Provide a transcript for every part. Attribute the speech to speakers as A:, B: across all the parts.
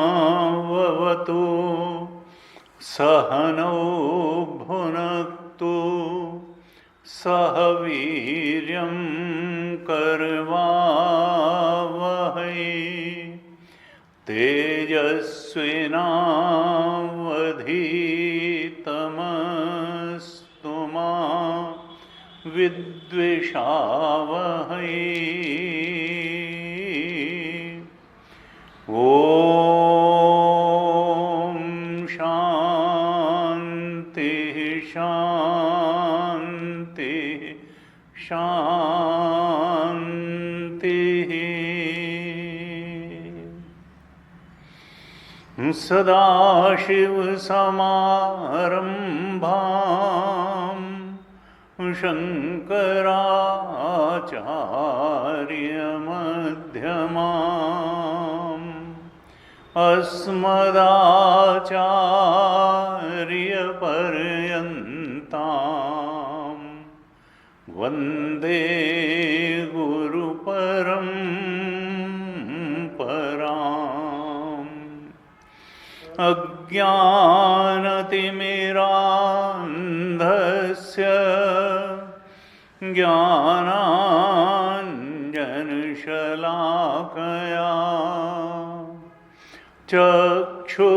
A: सहनावतु सहनौ भुनक्तु सह वीर्यं करवावहै तेजस्विनावधीतमस्तु मा विद्विषावहै। ओम शांति शांति शांति। सदाशिव समारंभां शंकराचार्य मध्यमाम् अस्मदाचार्यपर्यन्तां वन्दे गुरुपरम्पराम्। अज्ञानतिमिरान्धस्य ज्ञानाञ्जनशलाकया चक्षुरुन्मीलितं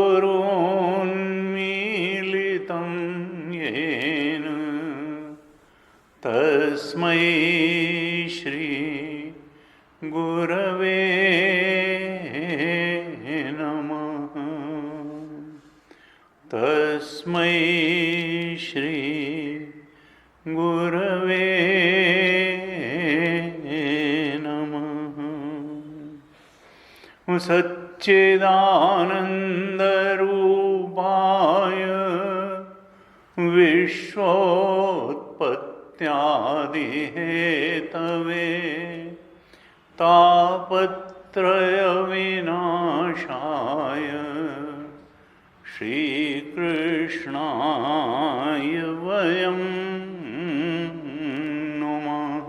A: येन तस्मै श्री गुरवे नमः। तस्मै श्री गुरवे नमः। सच्चिदानन्दरूपाय विश्वोत्पत्त्यादिहेतवे तापत्रयविनाशाय श्रीकृष्णाय वयं नुमः।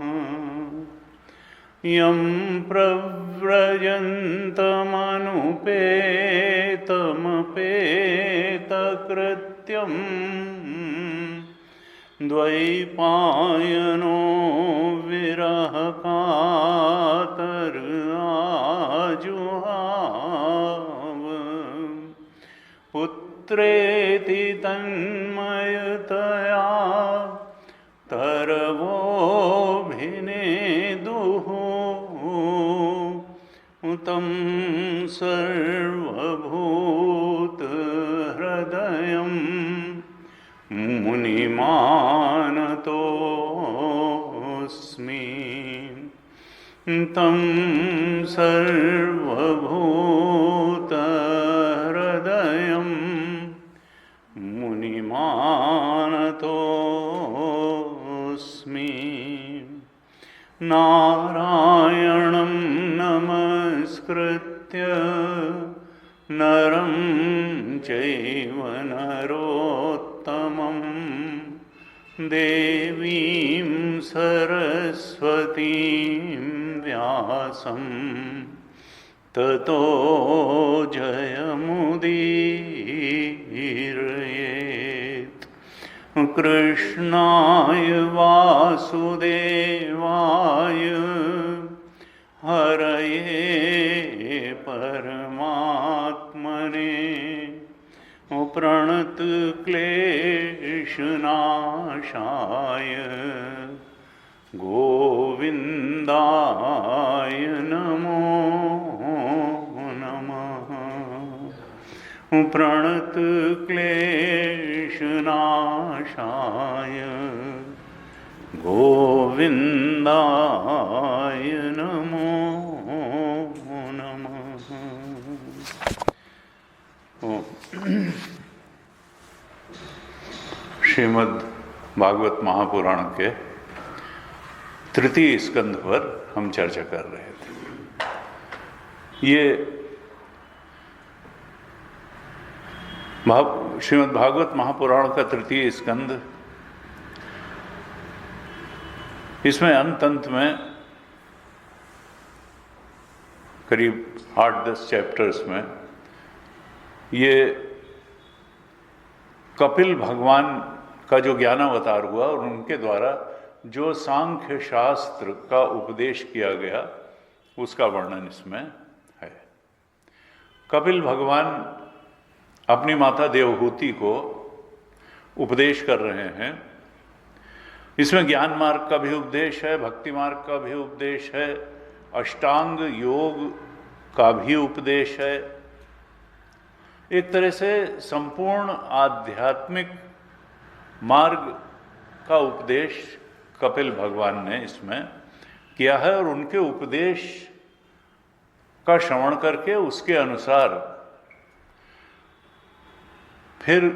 A: यं प्रव्रजन्तमनुपेतमपेतकृत्यं द्वैपायनो विरहकातराजुहाव पुत्रेति तन्मयतया तरवोऽभिनेदुः तं सर्वभूतहृदयं मुनिमानतोऽस्मि। तं सर्वभूतहृदयं मुनिमानतोऽस्मि। नारायणं नमस्कृत्य नरं चैव नरोत्तमं देवीं सरस्वतीं व्यासं ततो जयमुदीरयेत्। कृष्णाय वासुदेवाय हरये परमात्मने प्रणत क्लेशनाशाय गोविन्दाय नमो नमः। प्रणत क्लेशनाशाय गोविन्दाय नमो नमः। श्रीमद् भागवत महापुराण के तृतीय स्कंध पर हम चर्चा कर रहे थे। ये श्रीमद् भागवत महापुराण का तृतीय स्कंध, इसमें अंत में करीब 8-10 चैप्टर्स में ये कपिल भगवान का जो ज्ञानावतार हुआ और उनके द्वारा जो सांख्य शास्त्र का उपदेश किया गया उसका वर्णन इसमें है। कपिल भगवान अपनी माता देवहूति को उपदेश कर रहे हैं। इसमें ज्ञान मार्ग का भी उपदेश है, भक्ति मार्ग का भी उपदेश है, अष्टांग योग का भी उपदेश है। एक तरह से संपूर्ण आध्यात्मिक मार्ग का उपदेश कपिल भगवान ने इसमें किया है और उनके उपदेश का श्रवण करके उसके अनुसार फिर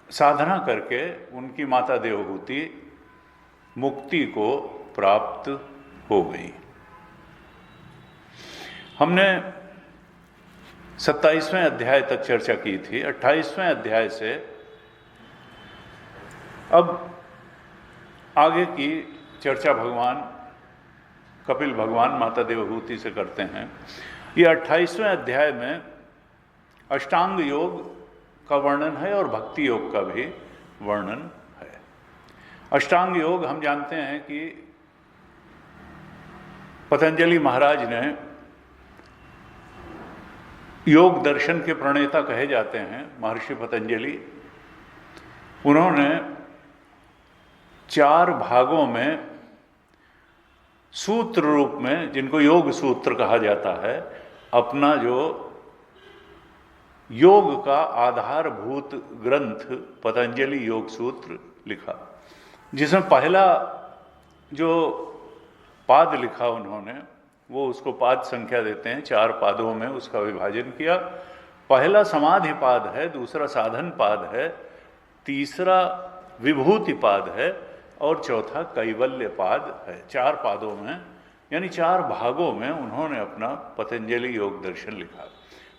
A: साधना करके उनकी माता देवहूति मुक्ति को प्राप्त हो गई। हमने 27वें अध्याय तक चर्चा की थी। 28वें अध्याय से अब आगे की चर्चा भगवान कपिल भगवान माता देवहूति से करते हैं। ये 28वें अध्याय में अष्टांग योग का वर्णन है और भक्ति योग का भी वर्णन है। अष्टांग योग हम जानते हैं कि पतंजलि महाराज ने योग दर्शन के प्रणेता कहे जाते हैं, महर्षि पतंजलि। उन्होंने 4 भागों में सूत्र रूप में, जिनको योग सूत्र कहा जाता है, अपना जो योग का आधारभूत ग्रंथ पतंजलि योग सूत्र लिखा, जिसमें पहला जो पाद लिखा उन्होंने, वो उसको पाद संख्या देते हैं, 4 पादों में उसका विभाजन किया। पहला समाधि पाद है, दूसरा साधन पाद है, तीसरा विभूति पाद है और चौथा कैवल्य पाद है। 4 पादों में यानी 4 भागों में उन्होंने अपना पतंजलि योग दर्शन लिखा।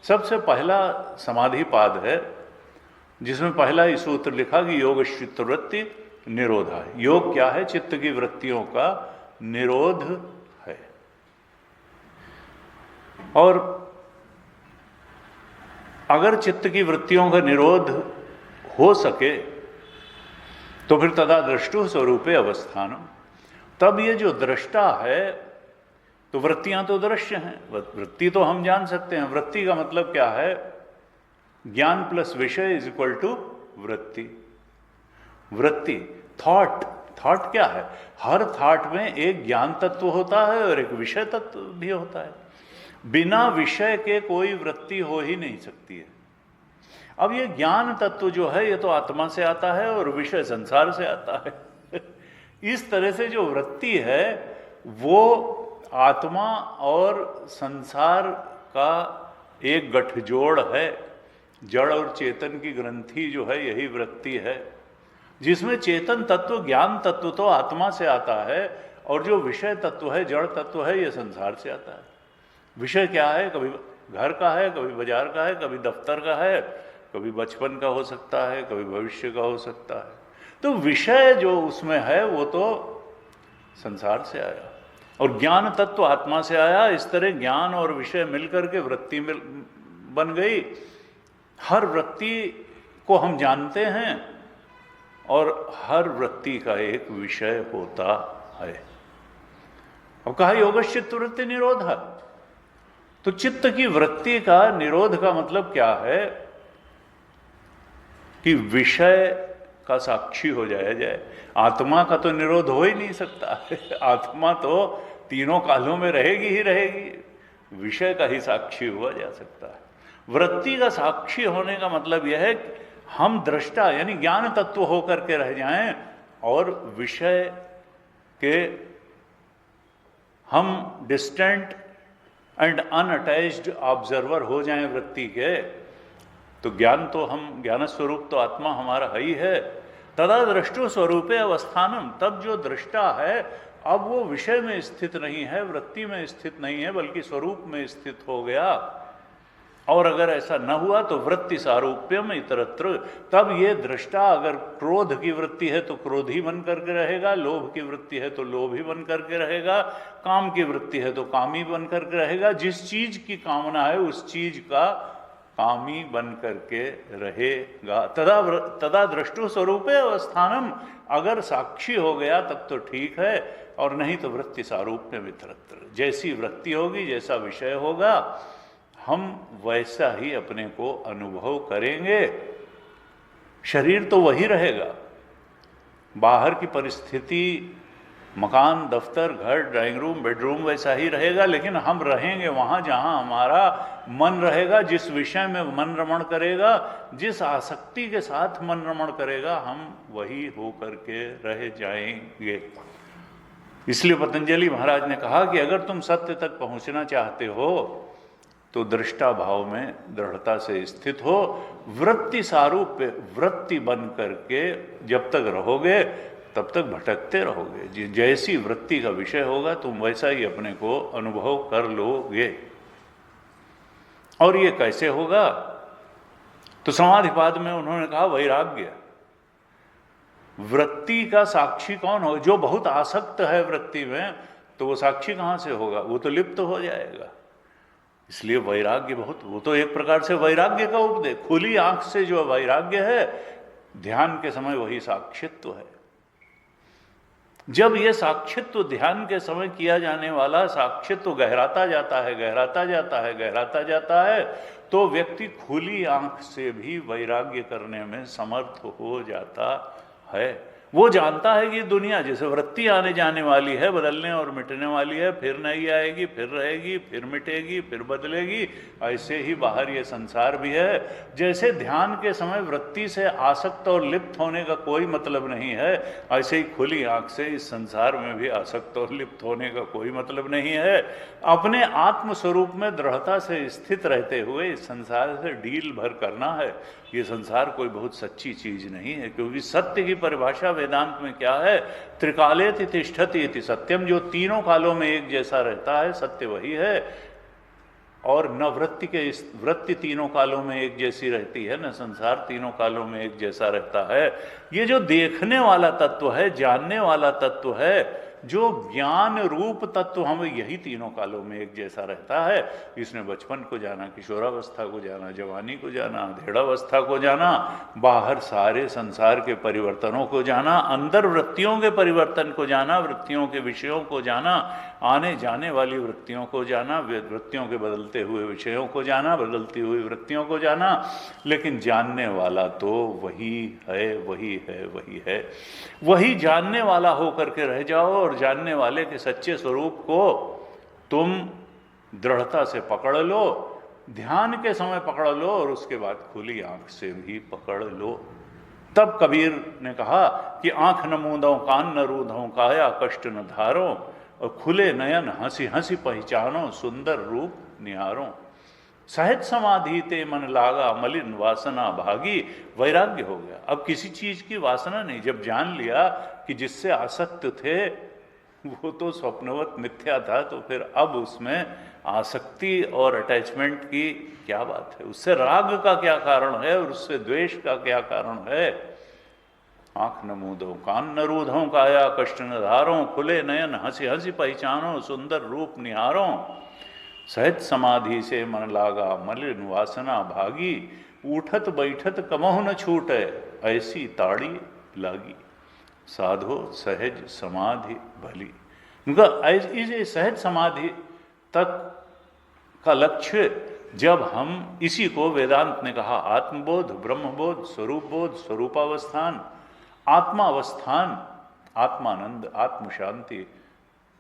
A: सबसे पहला समाधि पाद है, जिसमें पहला ही सूत्र लिखा कि योग चित्तवृत्ति निरोधा है। योग क्या है? चित्त की वृत्तियों का निरोध है। और अगर चित्त की वृत्तियों का निरोध हो सके तो फिर तदा दृष्टु स्वरूपे अवस्थानम, तब ये जो दृष्टा है, तो वृत्तियां तो दृश्य हैं, वृत्ति तो हम जान सकते हैं। वृत्ति का मतलब क्या है? ज्ञान प्लस विषय इज इक्वल टू वृत्ति। वृत्ति थॉट, थॉट क्या है? हर थॉट में एक ज्ञान तत्व होता है और एक विषय तत्व भी होता है। बिना विषय के कोई वृत्ति हो ही नहीं सकती है। अब ये ज्ञान तत्व जो है, ये तो आत्मा से आता है और विषय संसार से आता है। इस तरह से जो वृत्ति है वो आत्मा और संसार का एक गठजोड़ है। जड़ और चेतन की ग्रंथि जो है यही वृत्ति है, जिसमें चेतन तत्व, ज्ञान तत्व तो आत्मा से आता है और जो विषय तत्व है, जड़ तत्व है, ये संसार से आता है। विषय क्या है? कभी घर का है, कभी बाजार का है, कभी दफ्तर का है, कभी बचपन का हो सकता है, कभी भविष्य का हो सकता है। तो विषय जो उसमें है वो तो संसार से आया और ज्ञान तत्व आत्मा से आया। इस तरह ज्ञान और विषय मिलकर के वृत्ति में बन गई। हर वृत्ति को हम जानते हैं और हर वृत्ति का एक विषय होता है। अब कहा योगश्चित्त वृत्ति निरोध। तो चित्त की वृत्ति का निरोध का मतलब क्या है कि विषय का साक्षी हो जाए। आत्मा का तो निरोध हो ही नहीं सकता आत्मा तो तीनों कालों में रहेगी ही रहेगी, विषय का ही साक्षी हुआ जा सकता है। वृत्ति का साक्षी होने का मतलब यह है कि हम दृष्टा यानी ज्ञान तत्व होकर के रह जाएं और विषय के हम डिस्टेंट एंड अनअटैच्ड ऑब्जर्वर हो जाएं वृत्ति के। तो ज्ञान तो हम ज्ञान स्वरूप तो आत्मा हमारा है ही है। तदा दृष्टु स्वरूपे अवस्थानम, तब जो दृष्टा है अब वो विषय में स्थित नहीं है, वृत्ति में स्थित नहीं है, बल्कि स्वरूप में स्थित हो गया। और अगर ऐसा न हुआ तो वृत्ति सारूप्यम इतरत्र, तब ये दृष्टा अगर क्रोध की वृत्ति है तो क्रोधी बन करके रहेगा, लोभ की वृत्ति है तो लोभी बन करके रहेगा, काम की वृत्ति है तो कामी बन करके रहेगा। जिस चीज की कामना है उस चीज का कामी बन करके रहेगा। तदा दृष्टु स्वरूपे अवस्थानम, अगर साक्षी हो गया तब तो ठीक है, और नहीं तो वृत्ति सारूप्य मित्रत्र, जैसी वृत्ति होगी जैसा विषय होगा हम वैसा ही अपने को अनुभव करेंगे। शरीर तो वही रहेगा, बाहर की परिस्थिति मकान, दफ्तर, घर, ड्राइंग रूम, बेडरूम वैसा ही रहेगा, लेकिन हम रहेंगे वहाँ जहाँ हमारा मन रहेगा, जिस विषय में मन रमण करेगा, जिस आसक्ति के साथ मन रमण करेगा, हम वही हो करके रह जाएंगे। इसलिए पतंजलि महाराज ने कहा कि अगर तुम सत्य तक पहुँचना चाहते हो तो दृष्टा भाव में दृढ़ता से स्थित हो, वृत्ति सारूप्य वृत्ति बन करके जब तक रहोगे तब तक भटकते रहोगे। जैसी वृत्ति का विषय होगा तुम वैसा ही अपने को अनुभव कर लोगे। और ये कैसे होगा? तो समाधिपाद में उन्होंने कहा वैराग्य। वृत्ति का साक्षी कौन होगा? जो बहुत आसक्त है वृत्ति में, तो वो साक्षी कहाँ से होगा? वो तो लिप्त हो जाएगा। इसलिए वैराग्य बहुत, वो तो एक प्रकार से वैराग्य का उपदेश, खुली आंख से जो वैराग्य है ध्यान के समय वही साक्षित्व है। जब ये साक्षित्व ध्यान के समय किया जाने वाला साक्षित्व गहराता जाता है, गहराता जाता है, गहराता जाता है, तो व्यक्ति खुली आंख से भी वैराग्य करने में समर्थ हो जाता है। वो जानता है कि दुनिया जैसे वृत्ति आने जाने वाली है, बदलने और मिटने वाली है, फिर नहीं आएगी, फिर रहेगी, फिर मिटेगी, फिर बदलेगी, ऐसे ही बाहर ये संसार भी है। जैसे ध्यान के समय वृत्ति से आसक्त और लिप्त होने का कोई मतलब नहीं है, ऐसे ही खुली आंख से इस संसार में भी आसक्त और लिप्त होने का कोई मतलब नहीं है। अपने आत्म स्वरूप में दृढ़ता से स्थित रहते हुए इस संसार से डील भर करना है। ये संसार कोई बहुत सच्ची चीज नहीं है, क्योंकि सत्य की परिभाषा वेदांत में क्या है? त्रिकालेति तिष्ठति इति सत्यम, जो तीनों कालों में एक जैसा रहता है सत्य वही है। और न वृत्ति तीनों कालों में एक जैसी रहती है, न संसार तीनों कालों में एक जैसा रहता है। ये जो देखने वाला तत्व है, जानने वाला तत्व है, जो ज्ञान रूप तत्व हमें यही तीनों कालों में एक जैसा रहता है। इसने बचपन को जाना, किशोरावस्था को जाना, जवानी को जाना, अधेड़ावस्था को जाना, बाहर सारे संसार के परिवर्तनों को जाना, अंदर वृत्तियों के परिवर्तन को जाना, वृत्तियों के विषयों को जाना, आने जाने वाली वृत्तियों को जाना, वृत्तियों के बदलते हुए विषयों को जाना, बदलती हुई वृत्तियों को जाना। लेकिन जानने वाला तो वही है, वही है, वही है। वही जानने वाला होकर के रह जाओ और जानने वाले के सच्चे स्वरूप को तुम दृढ़ता से पकड़ लो, ध्यान के समय पकड़ लो और उसके बाद खुली आंख से भी पकड़ लो। तब कबीर ने कहा कि आंख न मूंदो, कान न रूधो, काया कष्ट न धारो, और खुले नयन हंसी हंसी पहचानो, सुंदर रूप निहारो। सहज समाधि ते मन लागा, मलिन वासना भागी। वैराग्य हो गया, अब किसी चीज की वासना नहीं। जब जान लिया कि जिससे आसक्त थे वो तो स्वप्नवत मिथ्या था, तो फिर अब उसमें आसक्ति और अटैचमेंट की क्या बात है? उससे राग का क्या कारण है और उससे द्वेष का क्या कारण है? आंख न मूंदो, कान न रूधो, काया कष्ट न धारो, खुले नयन हंसी हंसी पहचानो, सुंदर रूप निहारो। सहज समाधि से मन लागा, मलिन वासना भागी, उठत बैठत कमहु न छूटे, ऐसी ताड़ी लागी। साधो सहज समाधि भली। उनका इस सहज समाधि तक का लक्ष्य, जब हम इसी को वेदांत ने कहा आत्मबोध, ब्रह्मबोध, स्वरूपबोध, स्वरूपावस्थान, आत्मावस्थान, आत्मानंद, आत्म शांति,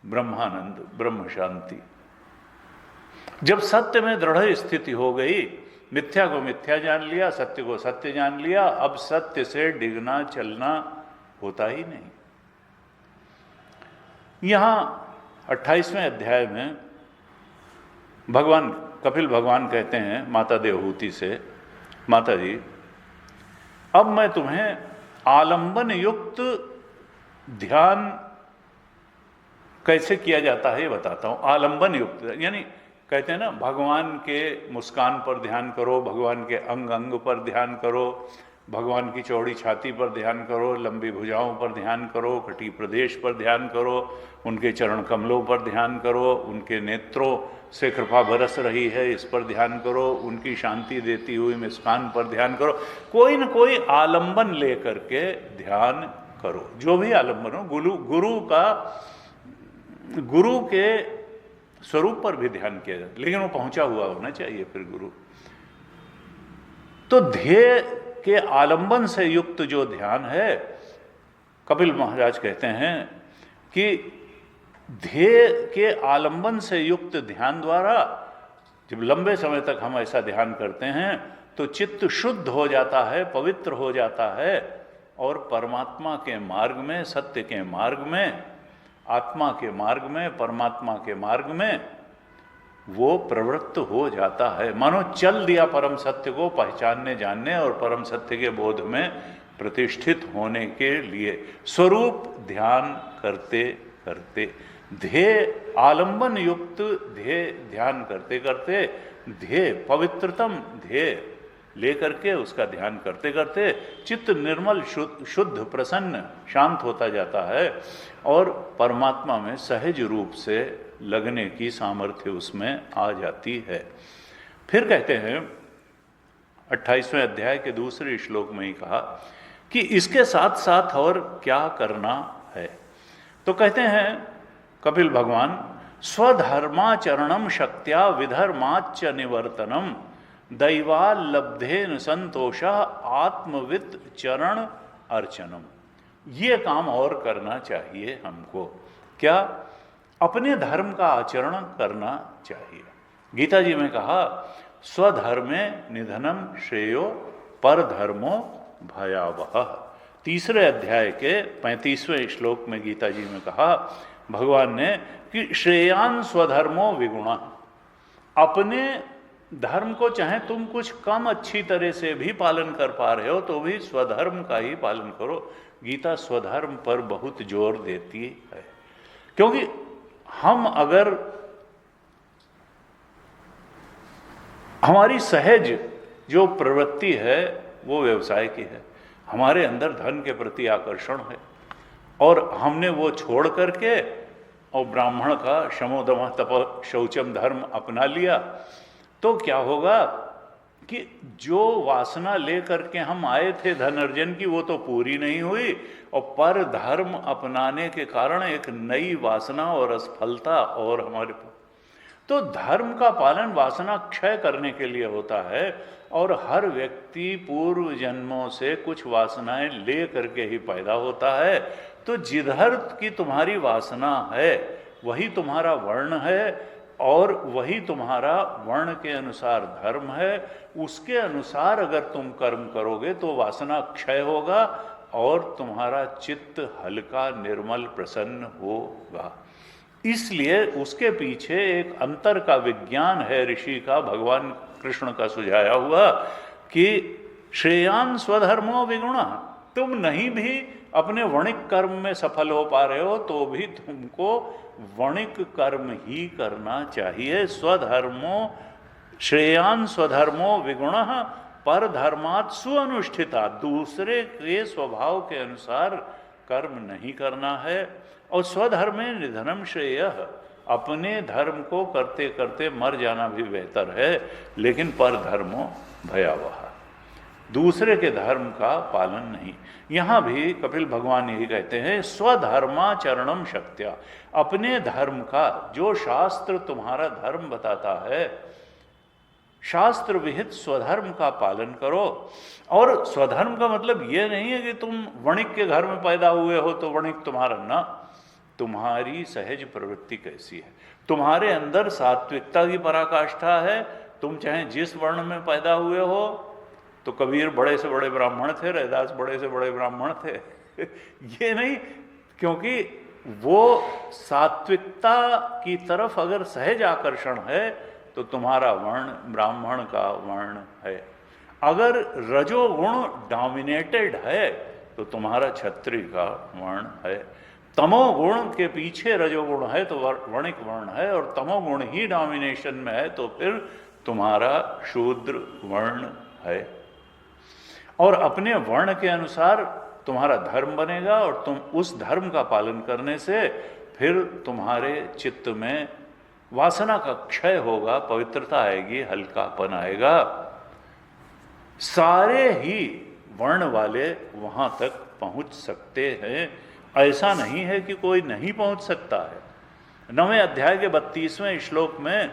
A: ब्रह्मानंद, ब्रह्म शांति। जब सत्य में दृढ़ स्थिति हो गई, मिथ्या को मिथ्या जान लिया, सत्य को सत्य जान लिया, अब सत्य से डिगना चलना होता ही नहीं। यहां 28वें अध्याय में भगवान कपिल भगवान कहते हैं माता देवहूति से, माता जी अब मैं तुम्हें आलंबन युक्त ध्यान कैसे किया जाता है ये बताता हूं। आलंबन युक्त यानी कहते हैं ना, भगवान के मुस्कान पर ध्यान करो, भगवान के अंग अंग पर ध्यान करो, भगवान की चौड़ी छाती पर ध्यान करो, लंबी भुजाओं पर ध्यान करो, कटी प्रदेश पर ध्यान करो, उनके चरण कमलों पर ध्यान करो, उनके नेत्रों से कृपा बरस रही है इस पर ध्यान करो, उनकी शांति देती हुई मुस्कान पर ध्यान करो। कोई न कोई आलंबन लेकर के ध्यान करो, जो भी आलंबन हो। गुरु के स्वरूप पर भी ध्यान किया जाता, लेकिन वो पहुंचा हुआ होना चाहिए फिर गुरु। तो ध्येय के आलंबन से युक्त जो ध्यान है, कपिल महाराज कहते हैं कि ध्येय के आलंबन से युक्त ध्यान द्वारा जब लंबे समय तक हम ऐसा ध्यान करते हैं तो चित्त शुद्ध हो जाता है, पवित्र हो जाता है, और परमात्मा के मार्ग में, सत्य के मार्ग में, आत्मा के मार्ग में, परमात्मा के मार्ग में वो प्रवृत्त हो जाता है। मानो चल दिया परम सत्य को पहचानने, जानने और परम सत्य के बोध में प्रतिष्ठित होने के लिए। स्वरूप ध्यान करते करते, ध्येय आलंबन युक्त ध्येय ध्यान करते करते, ध्येय पवित्रतम ध्येय लेकर के उसका ध्यान करते करते चित्त निर्मल, शुद्ध, प्रसन्न, शांत होता जाता है और परमात्मा में सहज रूप से लगने की सामर्थ्य उसमें आ जाती है। फिर कहते हैं 28वें अध्याय के दूसरे श्लोक में ही कहा कि इसके साथ साथ और क्या करना है। तो कहते हैं कपिल भगवान, स्वधर्माचरणम शक्त्या विधर्माच्च निवर्तनम दैवालब्धेन संतोष आत्मवित चरण अर्चनम। ये काम और करना चाहिए हमको। क्या? अपने धर्म का आचरण करना चाहिए। गीता जी में कहा स्वधर्मे निधनम श्रेयो पर धर्मो भयावह। तीसरे अध्याय के 35वें श्लोक में गीता जी में कहा भगवान ने कि श्रेयान स्वधर्मो विगुणा। अपने धर्म को चाहे तुम कुछ कम अच्छी तरह से भी पालन कर पा रहे हो तो भी स्वधर्म का ही पालन करो। गीता स्वधर्म पर बहुत जोर देती है, क्योंकि हम अगर हमारी सहज जो प्रवृत्ति है वो व्यवसाय की है, हमारे अंदर धन के प्रति आकर्षण है और हमने वो छोड़ करके और ब्राह्मण का शमो दम तप शौचम धर्म अपना लिया, तो क्या होगा कि जो वासना लेकर के हम आए थे धन अर्जन की वो तो पूरी नहीं हुई और पर धर्म अपनाने के कारण एक नई वासना और असफलता और हमारे। तो धर्म का पालन वासना क्षय करने के लिए होता है और हर व्यक्ति पूर्व जन्मों से कुछ वासनाएं ले करके ही पैदा होता है। तो जिधर की तुम्हारी वासना है वही तुम्हारा वर्ण है और वही तुम्हारा वर्ण के अनुसार धर्म है। उसके अनुसार अगर तुम कर्म करोगे तो वासना क्षय होगा और तुम्हारा चित्त हल्का, निर्मल, प्रसन्न होगा। इसलिए उसके पीछे एक अंतर का विज्ञान है ऋषि का, भगवान कृष्ण का सुझाया हुआ कि श्रेयान स्वधर्मो विगुणा। तुम नहीं भी अपने वणिक कर्म में सफल हो पा रहे हो तो भी तुमको वणिक कर्म ही करना चाहिए। स्वधर्मो श्रेयान स्वधर्मो विगुणः पर धर्मात् सुअनुष्ठिता। दूसरे के स्वभाव के अनुसार कर्म नहीं करना है। और स्वधर्मे निधनम श्रेयः, अपने धर्म को करते करते मर जाना भी बेहतर है, लेकिन पर धर्मो भयावह। दूसरे के धर्म का पालन नहीं। यहाँ भी कपिल भगवान यही कहते हैं, स्वधर्माचरणम शक्त्या, अपने धर्म का, जो शास्त्र तुम्हारा धर्म बताता है, शास्त्र विहित स्वधर्म का पालन करो। और स्वधर्म का मतलब ये नहीं है कि तुम वणिक के घर में पैदा हुए हो तो वणिक तुम्हारा, ना, तुम्हारी सहज प्रवृत्ति कैसी है, तुम्हारे अंदर सात्विकता की पराकाष्ठा है। तुम चाहे जिस वर्ण में पैदा हुए हो, तो कबीर बड़े से बड़े ब्राह्मण थे, रैदास बड़े से बड़े ब्राह्मण थे ये नहीं, क्योंकि वो सात्विकता की तरफ अगर सहज आकर्षण है तो तुम्हारा वर्ण ब्राह्मण का वर्ण है। अगर रजोगुण डोमिनेटेड है तो तुम्हारा क्षत्रिय का वर्ण है। तमोगुण के पीछे रजोगुण है तो वणिक वर्ण है, और तमोगुण ही डोमिनेशन में है तो फिर तुम्हारा शूद्र वर्ण है। और अपने वर्ण के अनुसार तुम्हारा धर्म बनेगा, और तुम उस धर्म का पालन करने से फिर तुम्हारे चित्त में वासना का क्षय होगा, पवित्रता आएगी, हल्कापन आएगा। सारे ही वर्ण वाले वहां तक पहुंच सकते हैं, ऐसा नहीं है कि कोई नहीं पहुंच सकता है। 9वें अध्याय के 32वें श्लोक में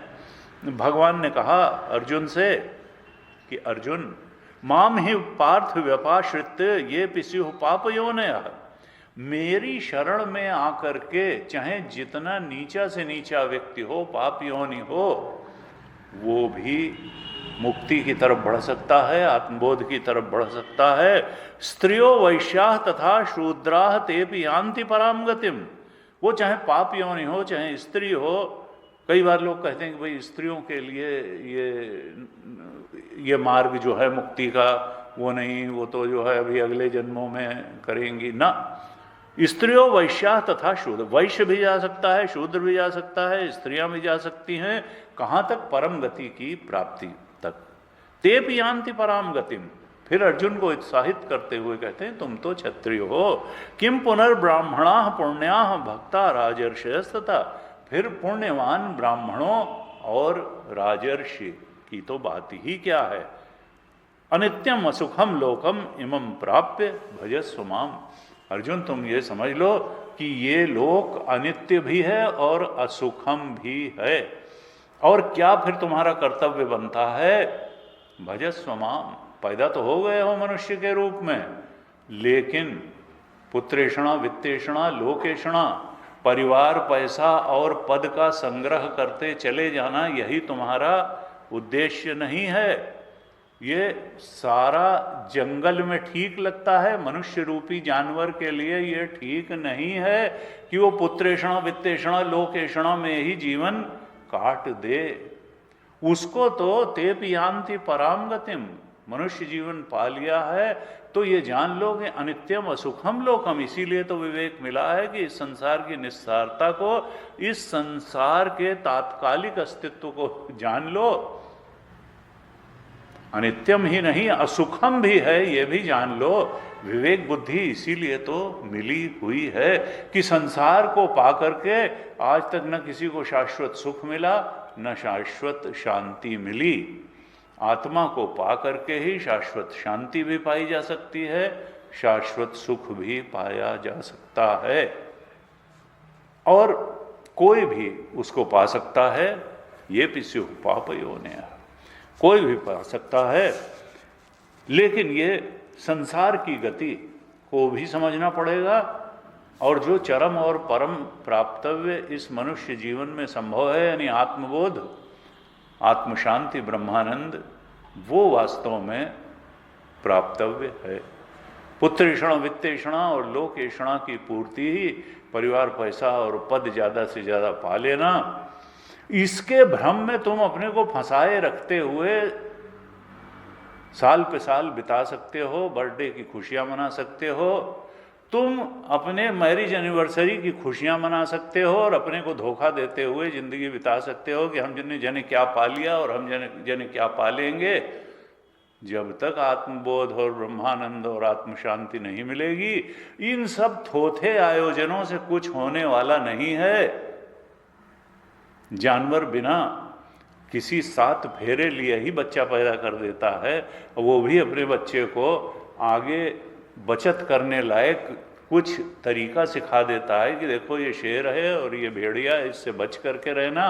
A: भगवान ने कहा अर्जुन से कि अर्जुन, माम ही पार्थ व्यपाश्रित ये पिस्युः पापयोनयः, मेरी शरण में आकर के चाहे जितना नीचा से नीचा व्यक्ति हो, पाप योनि हो, वो भी मुक्ति की तरफ बढ़ सकता है, आत्मबोध की तरफ बढ़ सकता है। स्त्रियो वैश्याः तथा शूद्राः तेपि यान्ति पराम गतिम, वो चाहे पाप योनि हो चाहे स्त्री हो। कई बार लोग कहते हैं कि भाई स्त्रियों के लिए ये मार्ग जो है मुक्ति का वो नहीं, वो तो जो है अभी अगले जन्मों में करेंगी ना। स्त्रियों वैश्याः तथा शूद्र, वैश्य भी जा सकता है, शूद्र भी जा सकता है, स्त्रियां भी जा सकती हैं। कहाँ तक? परम गति की प्राप्ति तक। तेपि यान्ति पराम गतिम, फिर अर्जुन को उत्साहित करते हुए कहते हैं तुम तो क्षत्रिय हो। किम पुनर्ब्राह्मणाः पुण्याः भक्ता राजर्षयस्तथा, फिर पुण्यवान ब्राह्मणों और राजर्षि की तो बात ही क्या है। अनित्यम असुखम लोकम इमं प्राप्य भजस्व माम, अर्जुन तुम ये समझ लो कि ये लोक अनित्य भी है और असुखम भी है। और क्या फिर तुम्हारा कर्तव्य बनता है? भजस्व माम, पैदा तो हो गए हो मनुष्य के रूप में, लेकिन पुत्रेषणा वित्तेषणा लोकेषणा, परिवार पैसा और पद का संग्रह करते चले जाना, यही तुम्हारा उद्देश्य नहीं है। ये सारा जंगल में ठीक लगता है, मनुष्य रूपी जानवर के लिए ये ठीक नहीं है कि वो पुत्रेषणा वित्तेषणा लोकेषणा में ही जीवन काट दे। उसको तो तेपि यान्ति पराम गतिम, मनुष्य जीवन पा लिया है तो ये जान लो कि अनित्यम असुखम लोकम। इसीलिए तो विवेक मिला है कि इस संसार की निस्सारता को, इस संसार के तात्कालिक अस्तित्व को जान लो। अनित्यम ही नहीं असुखम भी है ये भी जान लो। विवेक बुद्धि इसीलिए तो मिली हुई है कि संसार को पा करके आज तक न किसी को शाश्वत सुख मिला न शाश्वत शांति मिली। आत्मा को पा करके ही शाश्वत शांति भी पाई जा सकती है, शाश्वत सुख भी पाया जा सकता है, और कोई भी उसको पा सकता है। ये पिस्युः पापयोनिः, कोई भी पा सकता है। लेकिन ये संसार की गति को भी समझना पड़ेगा, और जो चरम और परम प्राप्तव्य इस मनुष्य जीवन में संभव है, यानी आत्मबोध, आत्मशांति, ब्रह्मानंद, वो वास्तव में प्राप्तव्य है। पुत्रेषणा वित्तेषणा और लोकेषणा की पूर्ति ही, परिवार पैसा और पद ज़्यादा से ज़्यादा पा लेना, इसके भ्रम में तुम अपने को फंसाए रखते हुए साल पे साल बिता सकते हो, बर्थडे की खुशियां मना सकते हो, तुम अपने मैरिज एनिवर्सरी की खुशियां मना सकते हो, और अपने को धोखा देते हुए जिंदगी बिता सकते हो कि हम जने क्या पा लिया और हम जने क्या पा लेंगे। जब तक आत्मबोध और ब्रह्मानंद और आत्म शांति नहीं मिलेगी, इन सब थोथे आयोजनों से कुछ होने वाला नहीं है। जानवर बिना किसी 7 फेरे लिए ही बच्चा पैदा कर देता है, वो भी अपने बच्चे को आगे बचत करने लायक कुछ तरीका सिखा देता है कि देखो ये शेर है और ये भेड़िया है, इससे बच करके रहना,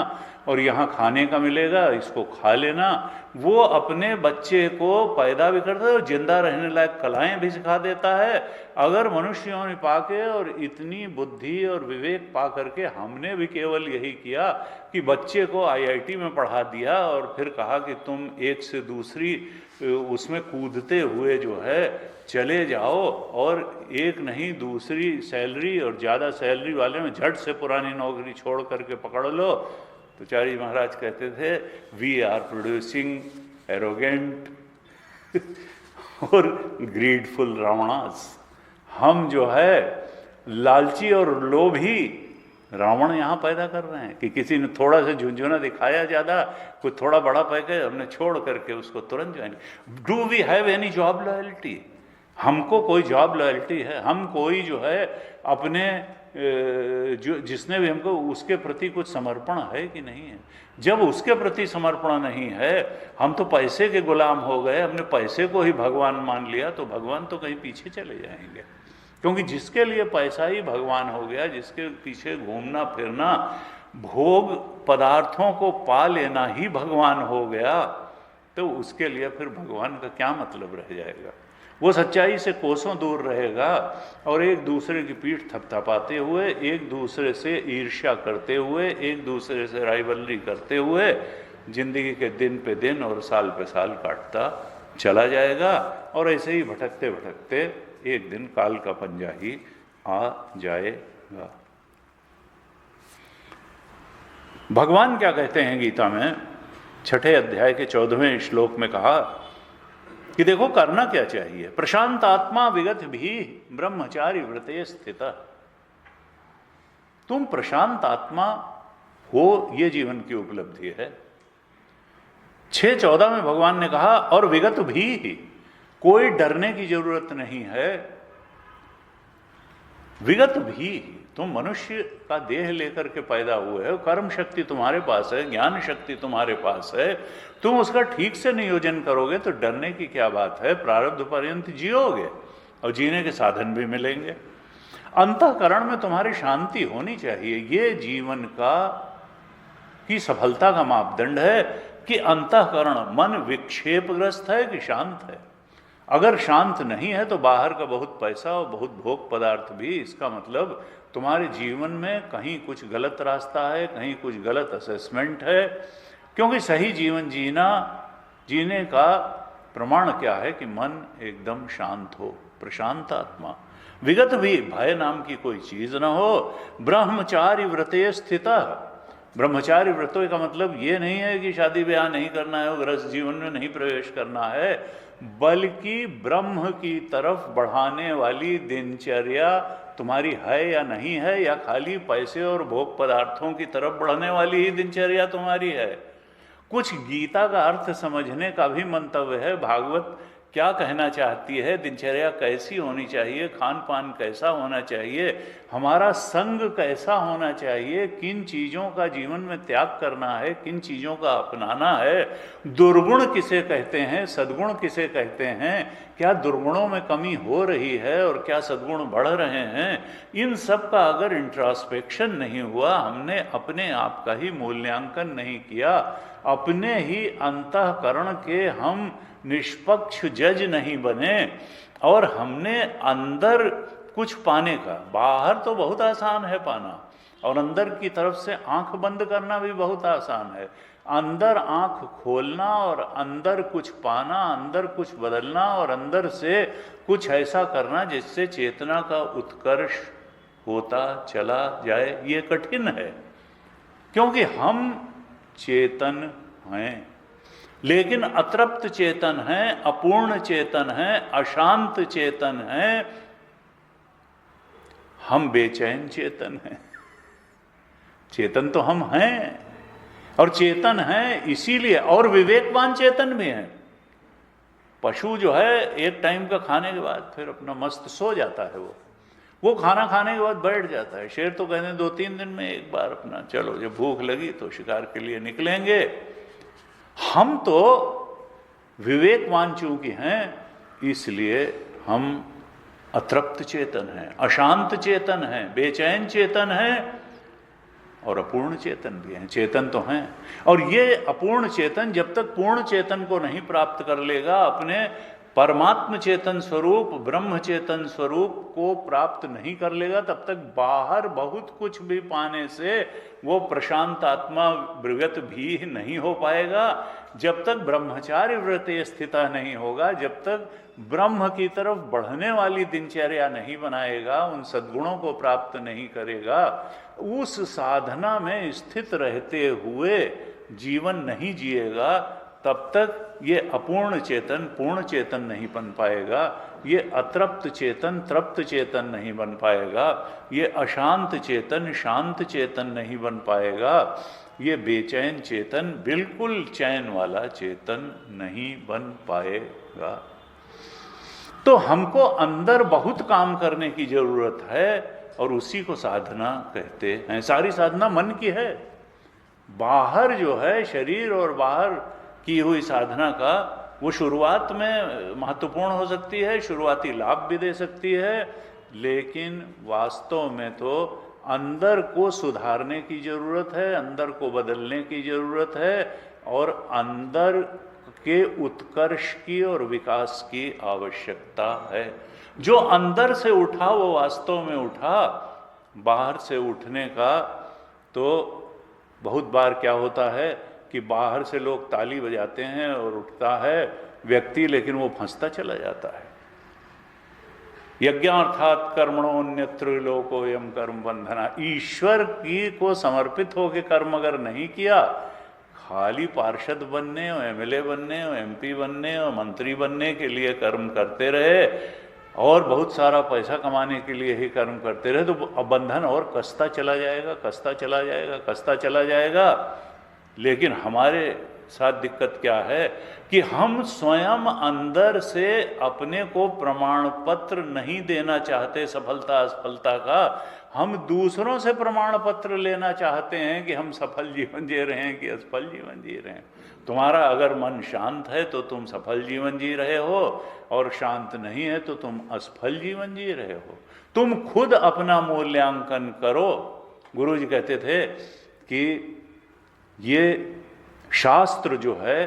A: और यहाँ खाने का मिलेगा, इसको खा लेना। वो अपने बच्चे को पैदा भी करता है और जिंदा रहने लायक कलाएं भी सिखा देता है। अगर मनुष्यों ने पाके और इतनी बुद्धि और विवेक पा करके हमने भी केवल यही किया कि बच्चे को IIT में पढ़ा दिया और फिर कहा कि तुम एक से दूसरी उसमें कूदते हुए जो है चले जाओ, और एक नहीं दूसरी सैलरी और ज़्यादा सैलरी वाले में झट से पुरानी नौकरी छोड़ करके पकड़ लो, तो चारी महाराज कहते थे वी आर प्रोड्यूसिंग एरोगेंट और ग्रीडफुल रावणास। हम जो है लालची और लोभी रावण यहाँ पैदा कर रहे हैं कि किसी ने थोड़ा सा झुंझुना दिखाया ज़्यादा, कोई थोड़ा बड़ा पैकेज हमने छोड़ करके उसको तुरंत join. Do we have any job loyalty? हमको कोई जॉब लॉयल्टी है? हम कोई जो है अपने जो जिसने भी हमको उसके प्रति कुछ समर्पण है कि नहीं है? जब उसके प्रति समर्पण नहीं है, हम तो पैसे के गुलाम हो गए, हमने पैसे को ही भगवान मान लिया, तो भगवान तो कहीं पीछे चले जाएंगे। क्योंकि जिसके लिए पैसा ही भगवान हो गया, जिसके पीछे घूमना फिरना, भोग पदार्थों को पा लेना ही भगवान हो गया, तो उसके लिए फिर भगवान का क्या मतलब रह जाएगा? वो सच्चाई से कोसों दूर रहेगा और एक दूसरे की पीठ थपथपाते हुए, एक दूसरे से ईर्ष्या करते हुए, एक दूसरे से राइवलरी करते हुए जिंदगी के दिन पे दिन और साल पे साल काटता चला जाएगा। और ऐसे ही भटकते भटकते एक दिन काल का पंजा ही आ जाएगा। भगवान क्या कहते हैं गीता में 6 अध्याय के 14वें श्लोक में कहा कि देखो करना क्या चाहिए। प्रशांत आत्मा विगत भी ब्रह्मचारी व्रते स्थित। तुम प्रशांत आत्मा हो, ये जीवन की उपलब्धि है। 6:14 में भगवान ने कहा और विगत भी, कोई डरने की जरूरत नहीं है। विगत भी, तुम मनुष्य का देह लेकर के पैदा हुए हो, कर्म शक्ति तुम्हारे पास है, ज्ञान शक्ति तुम्हारे पास है, तुम उसका ठीक से नियोजन करोगे तो डरने की क्या बात है? प्रारब्ध पर्यंत जियोगे और जीने के साधन भी मिलेंगे। अंतःकरण में तुम्हारी शांति होनी चाहिए। ये जीवन की सफलता का मापदंड है कि अंतःकरण, मन विक्षेपग्रस्त है कि शांत है। अगर शांत नहीं है तो बाहर का बहुत पैसा और बहुत भोग पदार्थ भी, इसका मतलब तुम्हारे जीवन में कहीं कुछ गलत रास्ता है, कहीं कुछ गलत असेसमेंट है। क्योंकि सही जीवन जीने का प्रमाण क्या है कि मन एकदम शांत हो, प्रशांत आत्मा। विगत भी, भय नाम की कोई चीज ना हो। ब्रह्मचारी व्रते स्थित। ब्रह्मचारी व्रतों का मतलब ये नहीं है कि शादी ब्याह नहीं करना है और गृहस्थ जीवन में नहीं प्रवेश करना है, बल्कि ब्रह्म की तरफ बढ़ाने वाली दिनचर्या तुम्हारी है या नहीं है, या खाली पैसे और भोग पदार्थों की तरफ बढ़ने वाली ही दिनचर्या तुम्हारी है। कुछ गीता का अर्थ समझने का भी मंतव्य है। भागवत क्या कहना चाहती है, दिनचर्या कैसी होनी चाहिए, खान पान कैसा होना चाहिए, हमारा संग कैसा होना चाहिए, किन चीज़ों का जीवन में त्याग करना है, किन चीज़ों का अपनाना है, दुर्गुण किसे कहते हैं, सद्गुण किसे कहते हैं, क्या दुर्गुणों में कमी हो रही है और क्या सद्गुण बढ़ रहे हैं, इन सब का अगर इंट्रोस्पेक्शन नहीं हुआ, हमने अपने आप का ही मूल्यांकन नहीं किया, अपने ही अंतःकरण के हम निष्पक्ष जज नहीं बने, और हमने अंदर कुछ पाने का, बाहर तो बहुत आसान है पाना, और अंदर की तरफ से आंख बंद करना भी बहुत आसान है। अंदर आंख खोलना और अंदर कुछ पाना, अंदर कुछ बदलना और अंदर से कुछ ऐसा करना जिससे चेतना का उत्कर्ष होता चला जाए, ये कठिन है। क्योंकि हम चेतन हैं, लेकिन अतृप्त चेतन हैं, अपूर्ण चेतन हैं, अशांत चेतन हैं, हम बेचैन चेतन हैं। चेतन तो हम हैं, और चेतन हैं इसीलिए, और विवेकवान चेतन भी हैं। पशु जो है एक टाइम का खाने के बाद फिर अपना मस्त सो जाता है, वो खाना खाने के बाद बैठ जाता है। शेर तो कहते हैं 2-3 दिन में एक बार अपना, चलो जब भूख लगी तो शिकार के लिए निकलेंगे, हम तो विवेकवान चूंकि हैं, इसलिए हम अतृप्त चेतन हैं, अशांत चेतन हैं, बेचैन चेतन हैं और अपूर्ण चेतन भी हैं। चेतन तो हैं, और ये अपूर्ण चेतन जब तक पूर्ण चेतन को नहीं प्राप्त कर लेगा, अपने परमात्म चेतन स्वरूप, ब्रह्म चेतन स्वरूप को प्राप्त नहीं कर लेगा, तब तक बाहर बहुत कुछ भी पाने से वो प्रशांत आत्मा विगत भी नहीं हो पाएगा। जब तक ब्रह्मचार्य व्रत स्थिता नहीं होगा, जब तक ब्रह्म की तरफ बढ़ने वाली दिनचर्या नहीं बनाएगा, उन सद्गुणों को प्राप्त नहीं करेगा, उस साधना में स्थित रहते हुए जीवन नहीं जिएगा, तब तक ये अपूर्ण चेतन पूर्ण चेतन नहीं बन पाएगा, ये अतृप्त चेतन तृप्त चेतन नहीं बन पाएगा, ये अशांत चेतन शांत चेतन नहीं बन पाएगा, ये बेचैन चेतन बिल्कुल चैन वाला चेतन नहीं बन पाएगा। तो हमको अंदर बहुत काम करने की जरूरत है, और उसी को साधना कहते हैं। सारी साधना मन की है। बाहर जो है शरीर और बाहर की हुई साधना का, वो शुरुआत में महत्वपूर्ण हो सकती है, शुरुआती लाभ भी दे सकती है, लेकिन वास्तव में तो अंदर को सुधारने की जरूरत है, अंदर को बदलने की जरूरत है, और अंदर के उत्कर्ष की और विकास की आवश्यकता है। जो अंदर से उठा वो वास्तव में उठा। बाहर से उठने का तो बहुत बार क्या होता है कि बाहर से लोग ताली बजाते हैं और उठता है व्यक्ति, लेकिन वो फंसता चला जाता है। यज्ञार्थात कर्मणोन्यत्र लोकोयम कर्म बंधना। ईश्वर की को समर्पित होकर कर्म अगर नहीं किया, खाली पार्षद बनने और एमएलए बनने और एमपी बनने और मंत्री बनने के लिए कर्म करते रहे, और बहुत सारा पैसा कमाने के लिए ही कर्म करते रहे, तो बंधन और कसता चला जाएगा, कसता चला जाएगा, कसता चला जाएगा। लेकिन हमारे साथ दिक्कत क्या है कि हम स्वयं अंदर से अपने को प्रमाण पत्र नहीं देना चाहते सफलता असफलता का। हम दूसरों से प्रमाण पत्र लेना चाहते हैं कि हम सफल जीवन जी रहे हैं कि असफल जीवन जी रहे हैं। तुम्हारा अगर मन शांत है तो तुम सफल जीवन जी रहे हो, और शांत नहीं है तो तुम असफल जीवन जी रहे हो। तुम खुद अपना मूल्यांकन करो। गुरु जी कहते थे कि ये शास्त्र जो है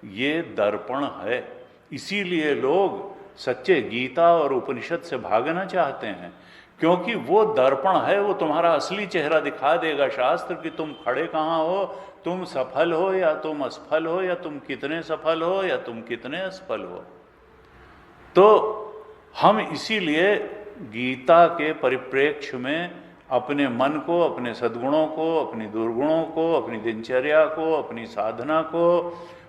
A: ये दर्पण है, इसीलिए लोग सच्चे गीता और उपनिषद से भागना चाहते हैं, क्योंकि वो दर्पण है, वो तुम्हारा असली चेहरा दिखा देगा। शास्त्र कि तुम खड़े कहाँ हो, तुम सफल हो या तुम असफल हो, या तुम कितने सफल हो या तुम कितने असफल हो। तो हम इसीलिए गीता के परिप्रेक्ष्य में अपने मन को, अपने सद्गुणों को, अपनी दुर्गुणों को, अपनी दिनचर्या को, अपनी साधना को,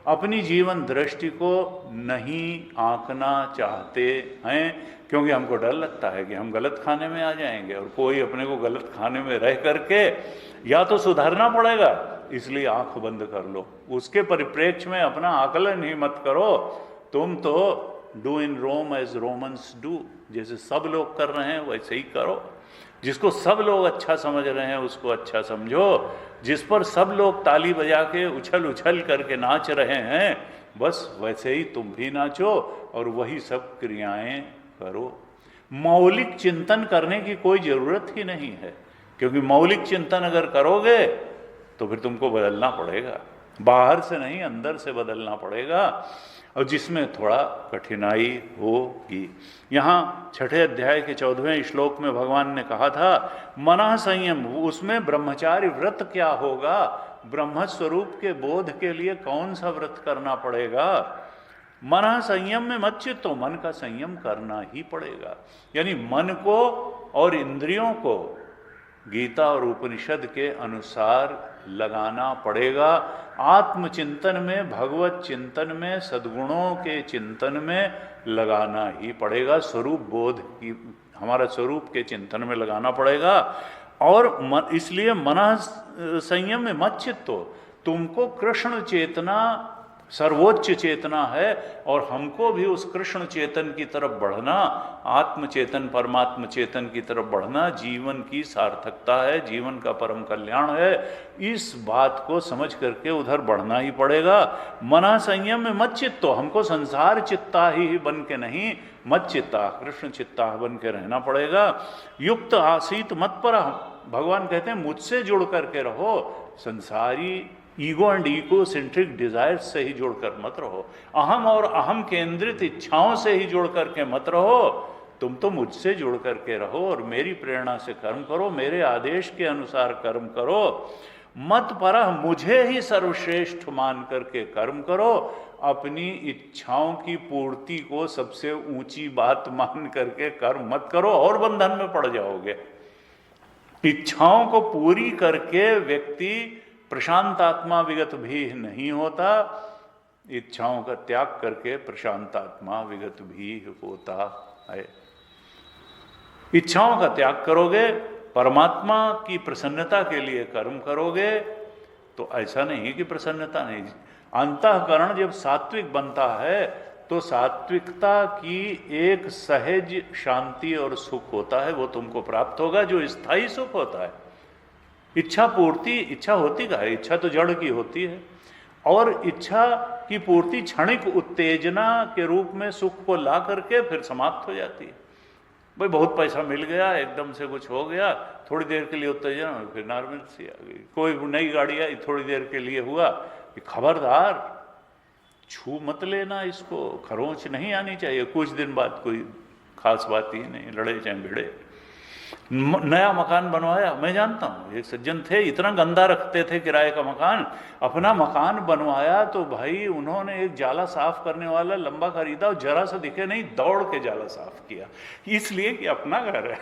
A: अपनी जीवन दृष्टि को नहीं आंकना चाहते हैं, क्योंकि हमको डर लगता है कि हम गलत खाने में आ जाएंगे, और कोई अपने को गलत खाने में रह करके या तो सुधारना पड़ेगा, इसलिए आंख बंद कर लो। उसके परिप्रेक्ष्य में अपना आकलन ही मत करो। तुम तो do in Rome as Romans do, जैसे सब लोग कर रहे हैं वैसे ही करो। जिसको सब लोग अच्छा समझ रहे हैं उसको अच्छा समझो। जिस पर सब लोग ताली बजा के उछल उछल करके नाच रहे हैं, बस वैसे ही तुम भी नाचो और वही सब क्रियाएं करो। मौलिक चिंतन करने की कोई ज़रूरत ही नहीं है, क्योंकि मौलिक चिंतन अगर करोगे तो फिर तुमको बदलना पड़ेगा, बाहर से नहीं अंदर से बदलना पड़ेगा, और जिसमें थोड़ा कठिनाई होगी। यहाँ 6ठे अध्याय के 14वें श्लोक में भगवान ने कहा था मनः संयम, उसमें ब्रह्मचार्य व्रत क्या होगा, ब्रह्म स्वरूप के बोध के लिए कौन सा व्रत करना पड़ेगा। मनः संयम में मत चित्तो, मन का संयम करना ही पड़ेगा, यानी मन को और इंद्रियों को गीता और उपनिषद के अनुसार लगाना पड़ेगा। आत्मचिंतन में, भगवत चिंतन में, सद्गुणों के चिंतन में लगाना ही पड़ेगा। स्वरूप बोध की, हमारा स्वरूप के चिंतन में लगाना पड़ेगा। और इसलिए मन संयम में मत चित्तो, तुमको कृष्ण चेतना सर्वोच्च चेतना है, और हमको भी उस कृष्ण चेतन की तरफ बढ़ना, आत्म चेतन परमात्म चेतन की तरफ बढ़ना जीवन की सार्थकता है, जीवन का परम कल्याण है। इस बात को समझ करके उधर बढ़ना ही पड़ेगा। मना संयम में मत चित्तो, हमको संसार चित्ता ही बन के नहीं, मत चित्ता कृष्ण चित्ता बन के रहना पड़ेगा। युक्त आसीत मत पर, भगवान कहते हैं मुझसे जुड़ करके रहो, संसारी ego and ego centric desires से ही जुड़कर मत रहो, अहम और अहम केंद्रित इच्छाओं से ही जुड़ करके मत रहो। तुम तो मुझसे जुड़ करके रहो और मेरी प्रेरणा से कर्म करो, मेरे आदेश के अनुसार कर्म करो। मत परह, मुझे ही सर्वश्रेष्ठ मान करके कर्म करो। अपनी इच्छाओं की पूर्ति को सबसे ऊंची बात मान करके कर्म मत करो और बंधन में पड़ जाओगे। इच्छाओं को पूरी करके व्यक्ति प्रशांत आत्मा विगत भी नहीं होता, इच्छाओं का त्याग करके प्रशांत आत्मा विगत भी होता है। इच्छाओं का त्याग करोगे, परमात्मा की प्रसन्नता के लिए कर्म करोगे, तो ऐसा नहीं कि प्रसन्नता नहीं, अंतःकरण जब सात्विक बनता है तो सात्विकता की एक सहज शांति और सुख होता है, वो तुमको प्राप्त होगा, जो स्थायी सुख होता है। इच्छा पूर्ति, इच्छा होती का है, इच्छा तो जड़ की होती है, और इच्छा की पूर्ति क्षणिक उत्तेजना के रूप में सुख को ला करके फिर समाप्त हो जाती है। भाई बहुत पैसा मिल गया, एकदम से कुछ हो गया, थोड़ी देर के लिए उत्तेजना, फिर नॉर्मल सी आ गई। कोई नई गाड़ी आई, थोड़ी देर के लिए हुआ, कि खबरदार छू मत लेना इसको, खरोंच नहीं आनी चाहिए, कुछ दिन बाद कोई खास बात ही नहीं, लड़े चाहे भिड़े। नया मकान बनवाया, मैं जानता हूँ एक सज्जन थे, इतना गंदा रखते थे किराए का मकान, अपना मकान बनवाया तो भाई उन्होंने एक जाला साफ करने वाला लंबा खरीदा, और जरा सा दिखे नहीं, दौड़ के जाला साफ किया, इसलिए कि अपना घर है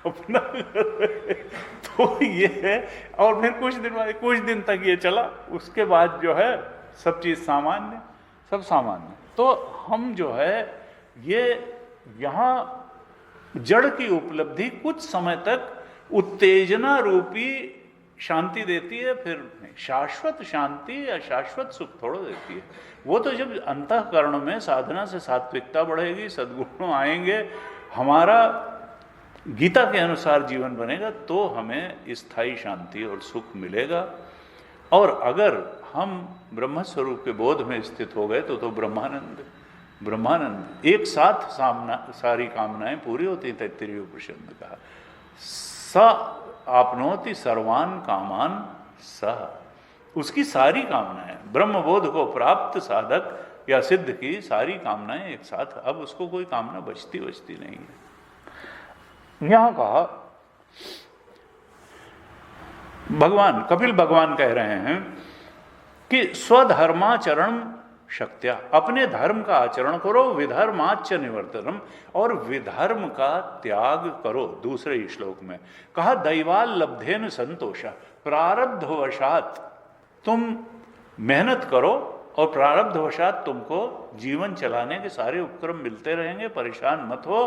A: अपना घर है। तो ये है, और फिर कुछ दिन तक ये चला, उसके बाद जो है सब चीज़ सामान्य, सब सामान्य। तो हम जो है ये यहाँ जड़ की उपलब्धि कुछ समय तक उत्तेजना रूपी शांति देती है, फिर शाश्वत शांति या शाश्वत सुख थोड़ा देती है। वो तो जब अंतःकरण में साधना से सात्विकता बढ़ेगी, सद्गुण आएंगे, हमारा गीता के अनुसार जीवन बनेगा, तो हमें स्थायी शांति और सुख मिलेगा। और अगर हम ब्रह्म स्वरूप के बोध में स्थित हो गए तो ब्रह्मानंद, ब्रह्मानंद एक साथ सारी कामनाएं पूरी होती। तैत्तिरीय उपनिषद में कहा, स आपनोति सर्वान कामान सह, उसकी सारी कामनाएं, ब्रह्मबोध को प्राप्त साधक या सिद्ध की सारी कामनाएं एक साथ, अब उसको कोई कामना बचती नहीं है। यहां कहा भगवान, कपिल भगवान कह रहे हैं कि स्वधर्माचरण शक्त्या, अपने धर्म का आचरण करो, विधर्माच निवर्तनम, और विधर्म का त्याग करो। दूसरे श्लोक में कहा दैवाल लब्धेन संतोष, प्रारब्धवशात तुम मेहनत करो और प्रारब्धवशात तुमको जीवन चलाने के सारे उपक्रम मिलते रहेंगे, परेशान मत हो।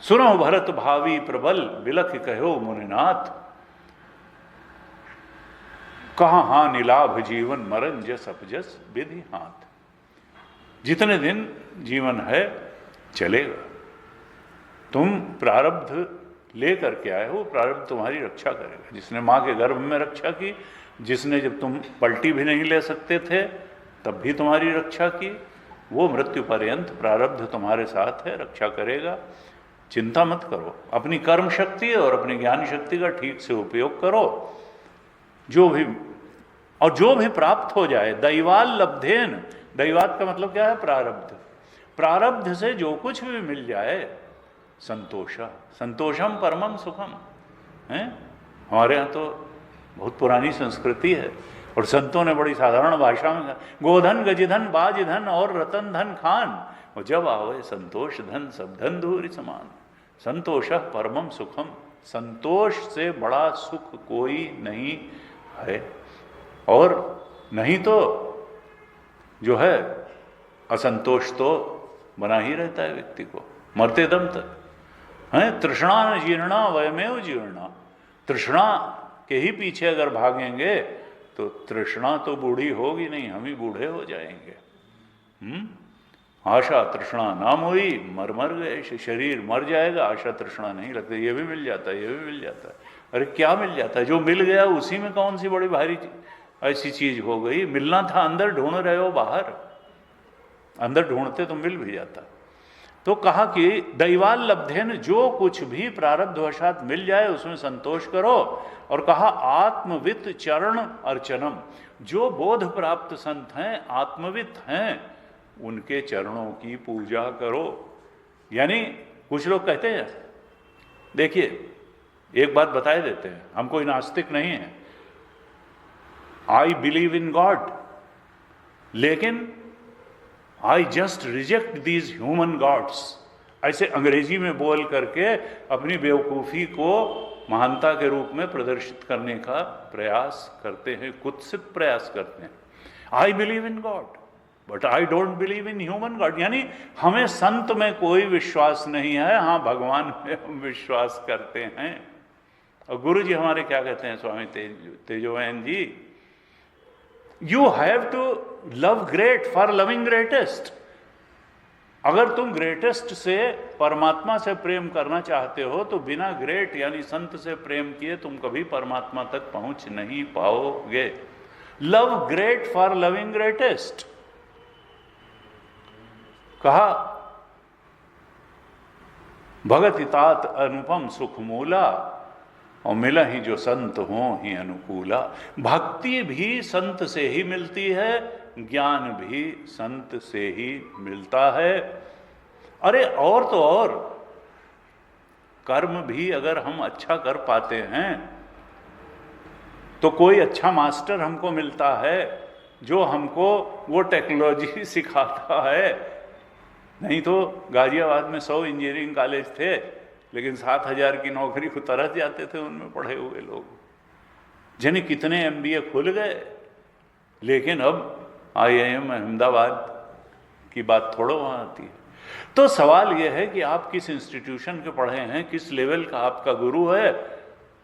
A: सुनो भरत भावी प्रबल, बिलख कहो मुनिनाथ, कहाँ हानि लाभ जीवन मरण जस अपजस विधि हाथ। जितने दिन जीवन है चलेगा, तुम प्रारब्ध ले करके आए हो, प्रारब्ध तुम्हारी रक्षा करेगा। जिसने माँ के गर्भ में रक्षा की, जिसने जब तुम पलटी भी नहीं ले सकते थे तब भी तुम्हारी रक्षा की, वो मृत्यु पर्यंत प्रारब्ध तुम्हारे साथ है, रक्षा करेगा। चिंता मत करो, अपनी कर्म शक्ति और अपनी ज्ञान शक्ति का ठीक से उपयोग करो। जो भी प्राप्त हो जाए, दैवाल लब्धेन, दैवात का मतलब क्या है? प्रारब्ध। प्रारब्ध से जो कुछ भी मिल जाए, संतोषम परमम सुखम है। हमारे यहाँ तो बहुत पुरानी संस्कृति है, और संतों ने बड़ी साधारण भाषा में कहा, गोधन गजधन बाजधन और रतन धन खान, और जब आवे संतोष धन सब धन धूरी समान। संतोष परमम सुखम, संतोष से बड़ा सुख कोई नहीं है। और नहीं तो जो है असंतोष तो बना ही रहता है व्यक्ति को मरते दम तक है। तृष्णा न जीर्णा वयमेव जीर्णा, तृष्णा के ही पीछे अगर भागेंगे तो तृष्णा तो बूढ़ी होगी नहीं, हम ही बूढ़े हो जाएंगे। आशा तृष्णा ना मोई, मर मर गए, शरीर मर जाएगा, आशा तृष्णा नहीं लगती। ये भी मिल जाता है, ये भी मिल जाता है। अरे क्या मिल जाता है? जो मिल गया उसी में कौन सी बड़ी भारी ऐसी चीज हो गई? मिलना था अंदर, ढूंढ रहे हो बाहर, अंदर ढूंढते तो मिल भी जाता। तो कहा कि दैवाल लब्धेन, जो कुछ भी प्रारब्धवशात मिल जाए उसमें संतोष करो। और कहा आत्मवित चरण अर्चनम, जो बोध प्राप्त संत हैं, आत्मवित हैं, उनके चरणों की पूजा करो। यानी कुछ लोग कहते हैं, देखिए एक बात बताए देते हैं, हम कोई नास्तिक नहीं है, आई बिलीव इन गॉड, लेकिन I just reject these human gods. ऐसे अंग्रेजी में बोल करके अपनी बेवकूफ़ी को महानता के रूप में प्रदर्शित करने का प्रयास करते हैं, कुत्सित प्रयास करते हैं। I believe in God but I don't believe in human God. यानी हमें संत में कोई विश्वास नहीं है, हाँ भगवान में हम विश्वास करते हैं। और गुरु जी हमारे क्या कहते हैं, स्वामी तेजोवैन ji, you have to love great for loving greatest. अगर तुम ग्रेटेस्ट से, परमात्मा से प्रेम करना चाहते हो तो बिना ग्रेट यानी संत से प्रेम किए तुम कभी परमात्मा तक पहुंच नहीं पाओगे। Love great for loving greatest. कहा भगत तात अनुपम सुख मूला, और मिला ही जो संत हो ही अनुकूला। भक्ति भी संत से ही मिलती है, ज्ञान भी संत से ही मिलता है। अरे और तो और, कर्म भी अगर हम अच्छा कर पाते हैं तो कोई अच्छा मास्टर हमको मिलता है जो हमको वो टेक्नोलॉजी सिखाता है। नहीं तो गाजियाबाद में 100 इंजीनियरिंग कॉलेज थे, लेकिन 7,000 की नौकरी को तरस जाते थे उनमें पढ़े हुए लोग। जाने कितने MBA खुल गए, लेकिन अब IIM अहमदाबाद की बात थोड़ा वहाँ आती है। तो सवाल यह है कि आप किस इंस्टीट्यूशन के पढ़े हैं, किस लेवल का आपका गुरु है,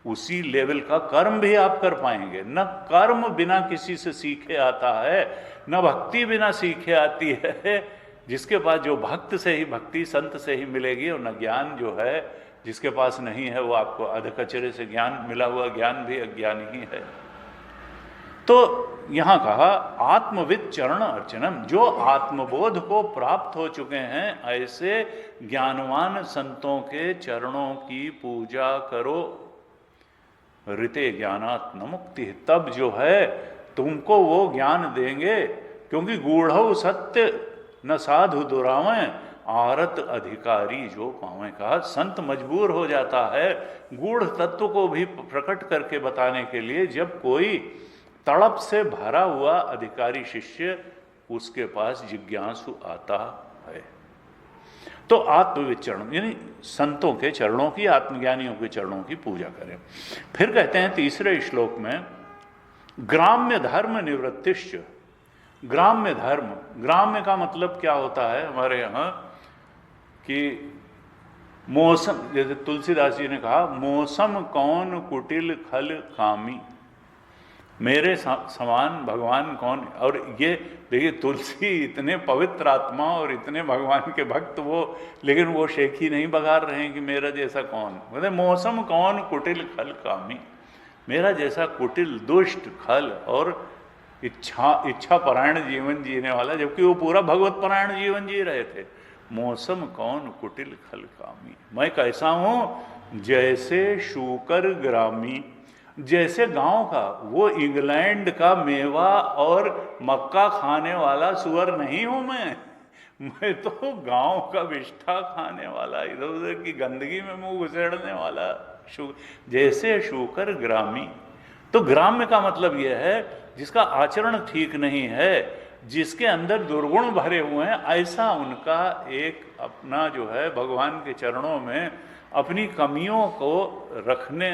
A: उसी लेवल का कर्म भी आप कर पाएंगे। न कर्म बिना किसी से सीखे आता है, न भक्ति बिना सीखे आती है। जिसके पास, जो भक्त से ही भक्ति, संत से ही मिलेगी। और न ज्ञान जो है जिसके पास नहीं है, वो आपको अधकचरे से ज्ञान मिला हुआ ज्ञान भी अज्ञान ही है। तो यहां कहा आत्मविद चरण अर्चनम, जो आत्मबोध को प्राप्त हो चुके हैं ऐसे ज्ञानवान संतों के चरणों की पूजा करो। ऋते ज्ञानात् न मुक्ति, तब जो है तुमको वो ज्ञान देंगे। क्योंकि गूढ़ सत्य न साधु दुरावें, आरत अधिकारी जो पावें। कहा संत मजबूर हो जाता है गूढ़ तत्व को भी प्रकट करके बताने के लिए, जब कोई तड़प से भरा हुआ अधिकारी शिष्य उसके पास जिज्ञासु आता है। तो आत्मविचरण यानी संतों के चरणों की, आत्मज्ञानियों के चरणों की पूजा करें। फिर कहते हैं तीसरे श्लोक में, ग्राम्य धर्म निवृत्तिश्च। ग्राम्य धर्म, ग्राम्य का मतलब क्या होता है हमारे यहाँ कि मौसम, जैसे तुलसीदास जी ने कहा, मौसम कौन कुटिल खल कामी, मेरे समान भगवान कौन। और ये देखिए तुलसी इतने पवित्र आत्मा और इतने भगवान के भक्त वो, लेकिन वो शेखी नहीं बघार रहे हैं कि मेरा जैसा कौन। मतलब मौसम कौन कुटिल खल कामी, मेरा जैसा कुटिल दुष्ट खल और इच्छा परायण जीवन जीने वाला, जबकि वो पूरा भगवत परायण जीवन जी रहे थे। मौसम कौन कुटिल खल कामी, मैं कैसा हूं जैसे शूकर ग्रामी। जैसे गांव का वो इंग्लैंड का मेवा और मक्का खाने वाला सुअर नहीं हूं मैं तो गांव का विष्ठा खाने वाला, इधर उधर की गंदगी में मुंह घुसेड़ने वाला जैसे शूकर ग्रामी। तो ग्राम्य का मतलब यह है जिसका आचरण ठीक नहीं है, जिसके अंदर दुर्गुण भरे हुए हैं, ऐसा उनका एक अपना जो है भगवान के चरणों में अपनी कमियों को रखने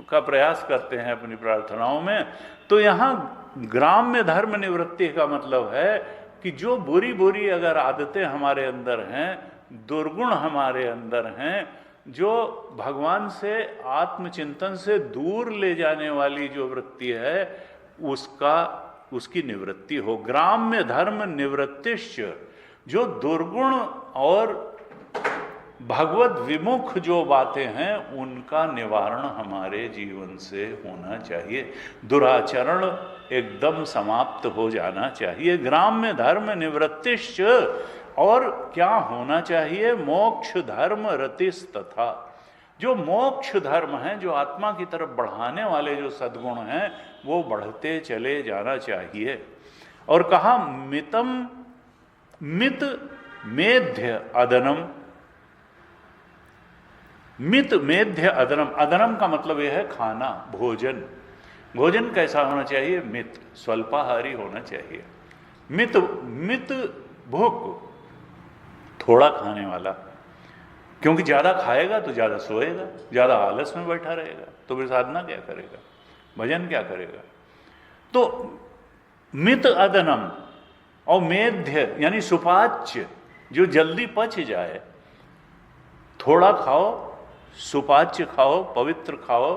A: का प्रयास करते हैं अपनी प्रार्थनाओं में। तो यहाँ ग्राम्य धर्म निवृत्ति का मतलब है कि जो बुरी बुरी अगर आदतें हमारे अंदर हैं, दुर्गुण हमारे अंदर हैं, जो भगवान से आत्मचिंतन से दूर ले जाने वाली जो वृत्ति है, उसकी निवृत्ति हो। ग्राम्य धर्म निवृत्तिश्च, जो दुर्गुण और भगवत विमुख जो बातें हैं उनका निवारण हमारे जीवन से होना चाहिए। दुराचरण एकदम समाप्त हो जाना चाहिए। ग्राम्य धर्म निवृत्तिश्च, और क्या होना चाहिए? मोक्ष धर्म रतिस तथा, जो मोक्ष धर्म है, जो आत्मा की तरफ बढ़ाने वाले जो सद्गुण हैं, वो बढ़ते चले जाना चाहिए। और कहा मितम मित मेध्य अदनम, मित मेध्य अदनम, अदनम का मतलब यह है खाना, भोजन। भोजन कैसा होना चाहिए? मित, स्वल्पाहारी होना चाहिए। मित, मित भूख, थोड़ा खाने वाला, क्योंकि ज्यादा खाएगा तो ज्यादा सोएगा, ज्यादा आलस में बैठा रहेगा, तो फिर साधना क्या करेगा, भजन क्या करेगा? तो मित अदनम और मेध्य यानी सुपाच्य, जो जल्दी पच जाए। थोड़ा खाओ, सुपाच्य खाओ, पवित्र खाओ,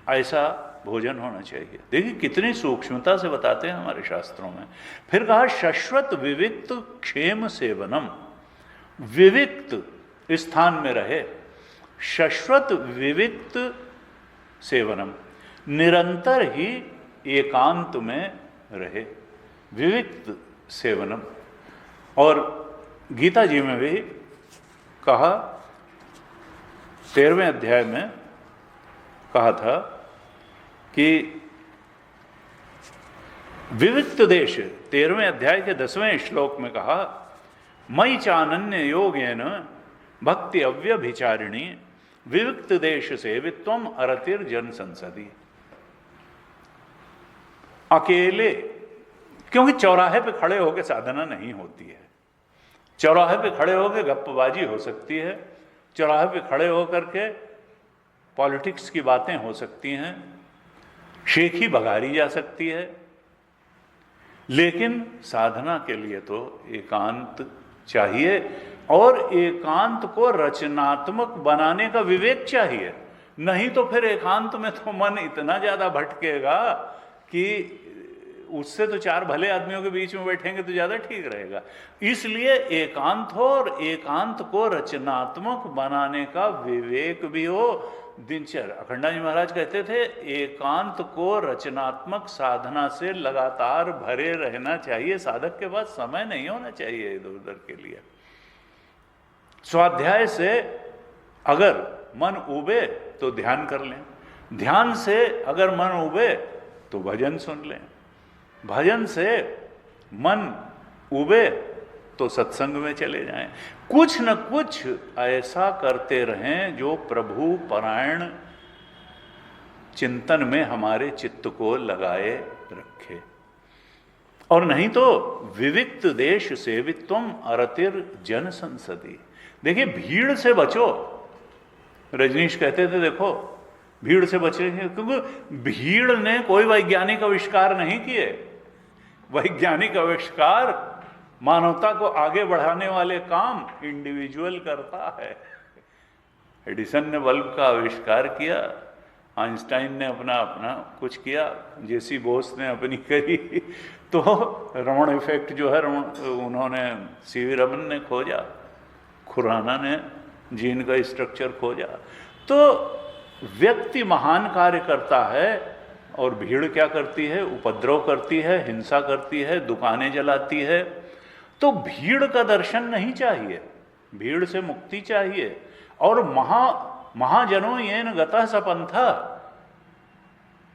A: ऐसा भोजन होना चाहिए। देखिए कितनी सूक्ष्मता से बताते हैं हमारे शास्त्रों में। फिर कहा शश्वत विविक्त क्षेम सेवनम, विविक्त स्थान में रहे, शश्वत विविक्त सेवनम, निरंतर ही एकांत में रहे, विविक्त सेवनम। और गीता जी में भी कहा, 13वें अध्याय में कहा था कि विविक्त देश, 13वें अध्याय के 10वें श्लोक में कहा, मयि चानन्य योगेन भक्ति अव्यभिचारिणी विविक्त देश सेवित्वम अरतिर जन संसदी। अकेले, क्योंकि चौराहे पे खड़े होकर साधना नहीं होती है। चौराहे पे खड़े होकर गप्पबाजी हो सकती है, चौराहे पे खड़े होकर के पॉलिटिक्स की बातें हो सकती हैं, शेखी बघारी जा सकती है, लेकिन साधना के लिए तो एकांत चाहिए। और एकांत को रचनात्मक बनाने का विवेक चाहिए, नहीं तो फिर एकांत में तो मन इतना ज्यादा भटकेगा कि उससे तो चार भले आदमियों के बीच में बैठेंगे तो ज्यादा ठीक रहेगा। इसलिए एकांत हो, और एकांत को रचनात्मक बनाने का विवेक भी हो। दिनचर्या, अखंडा जी महाराज कहते थे, एकांत को रचनात्मक साधना से लगातार भरे रहना चाहिए। साधक के पास समय नहीं होना चाहिए इधर उधर के लिए। स्वाध्याय से अगर मन उबे तो ध्यान कर लें, ध्यान से अगर मन उबे तो भजन सुन लें, भजन से मन उबे तो सत्संग में चले जाएं। कुछ न कुछ ऐसा करते रहें जो प्रभु परायण चिंतन में हमारे चित्त को लगाए रखे। और नहीं तो विविक्त देश सेवित्वम अरतिर जन संसदी। देखिए भीड़ से बचो। रजनीश कहते थे देखो भीड़ से बचेंगे, क्योंकि भीड़ ने कोई वैज्ञानिक आविष्कार नहीं किए। वैज्ञानिक आविष्कार, मानवता को आगे बढ़ाने वाले काम इंडिविजुअल करता है। एडिसन ने बल्ब का आविष्कार किया, आइंस्टाइन ने अपना अपना कुछ किया, जेसी बोस ने अपनी करी, तो रमन इफेक्ट जो है उन्होंने सीवी रमन ने खोजा, खुराना ने जीन का स्ट्रक्चर खोजा। तो व्यक्ति महान कार्य करता है और भीड़ क्या करती है? उपद्रव करती है, हिंसा करती है, दुकानें जलाती है। तो भीड़ का दर्शन नहीं चाहिए, भीड़ से मुक्ति चाहिए। और महाजनों ये न गतः सपंथा,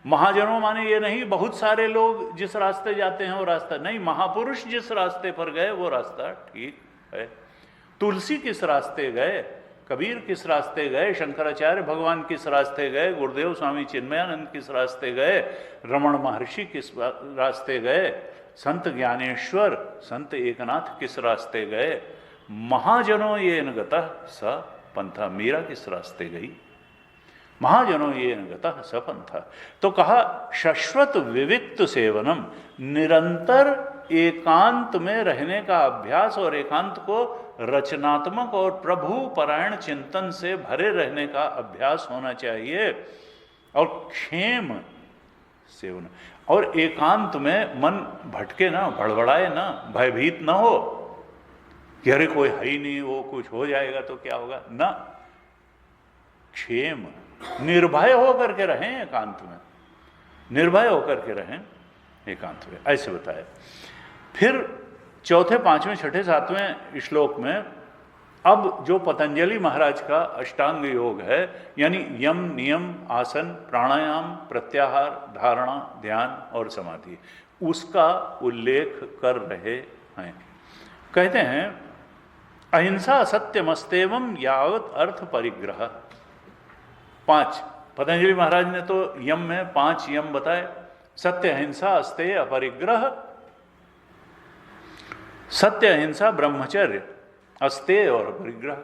A: महाजनों माने ये नहीं बहुत सारे लोग जिस रास्ते जाते हैं वो रास्ता नहीं, महापुरुष जिस रास्ते पर गए वो रास्ता ठीक है। तुलसी किस रास्ते गए, कबीर किस रास्ते गए, शंकराचार्य भगवान किस रास्ते गए, गुरुदेव स्वामी चिन्मयानंद किस रास्ते गए, रमण महर्षि किस रास्ते गए, संत ज्ञानेश्वर संत एकनाथ किस रास्ते गए, महाजनों ये न गतः स पंथा, मीरा किस रास्ते गई, महाजनों ये न गतः स पंथा। तो कहा शश्वत विविक्त सेवनम, निरंतर एकांत में रहने का अभ्यास और एकांत को रचनात्मक और प्रभु परायण चिंतन से भरे रहने का अभ्यास होना चाहिए। और क्षेम, सेवन। और एकांत में मन भटके ना, भड़बड़ाए ना, भयभीत ना हो कि अरे कोई है ही नहीं, वो कुछ हो जाएगा तो क्या होगा ना। क्षेम, निर्भय होकर के रहें एकांत में, निर्भय होकर के रहें एकांत में, ऐसे बताया। फिर चौथे, पांचवें, छठे, सातवें श्लोक में अब जो पतंजलि महाराज का अष्टांग योग है, यानी यम, नियम, आसन, प्राणायाम, प्रत्याहार, धारणा, ध्यान और समाधि, उसका उल्लेख कर रहे हैं। कहते हैं अहिंसा सत्यमस्तेवम यावत अर्थ परिग्रह। 5 पतंजलि महाराज ने तो यम में 5 यम बताए। सत्य, अहिंसा, अस्तेय, अपरिग्रह। सत्य, अहिंसा, ब्रह्मचर्य, अस्तेय और अपरिग्रह।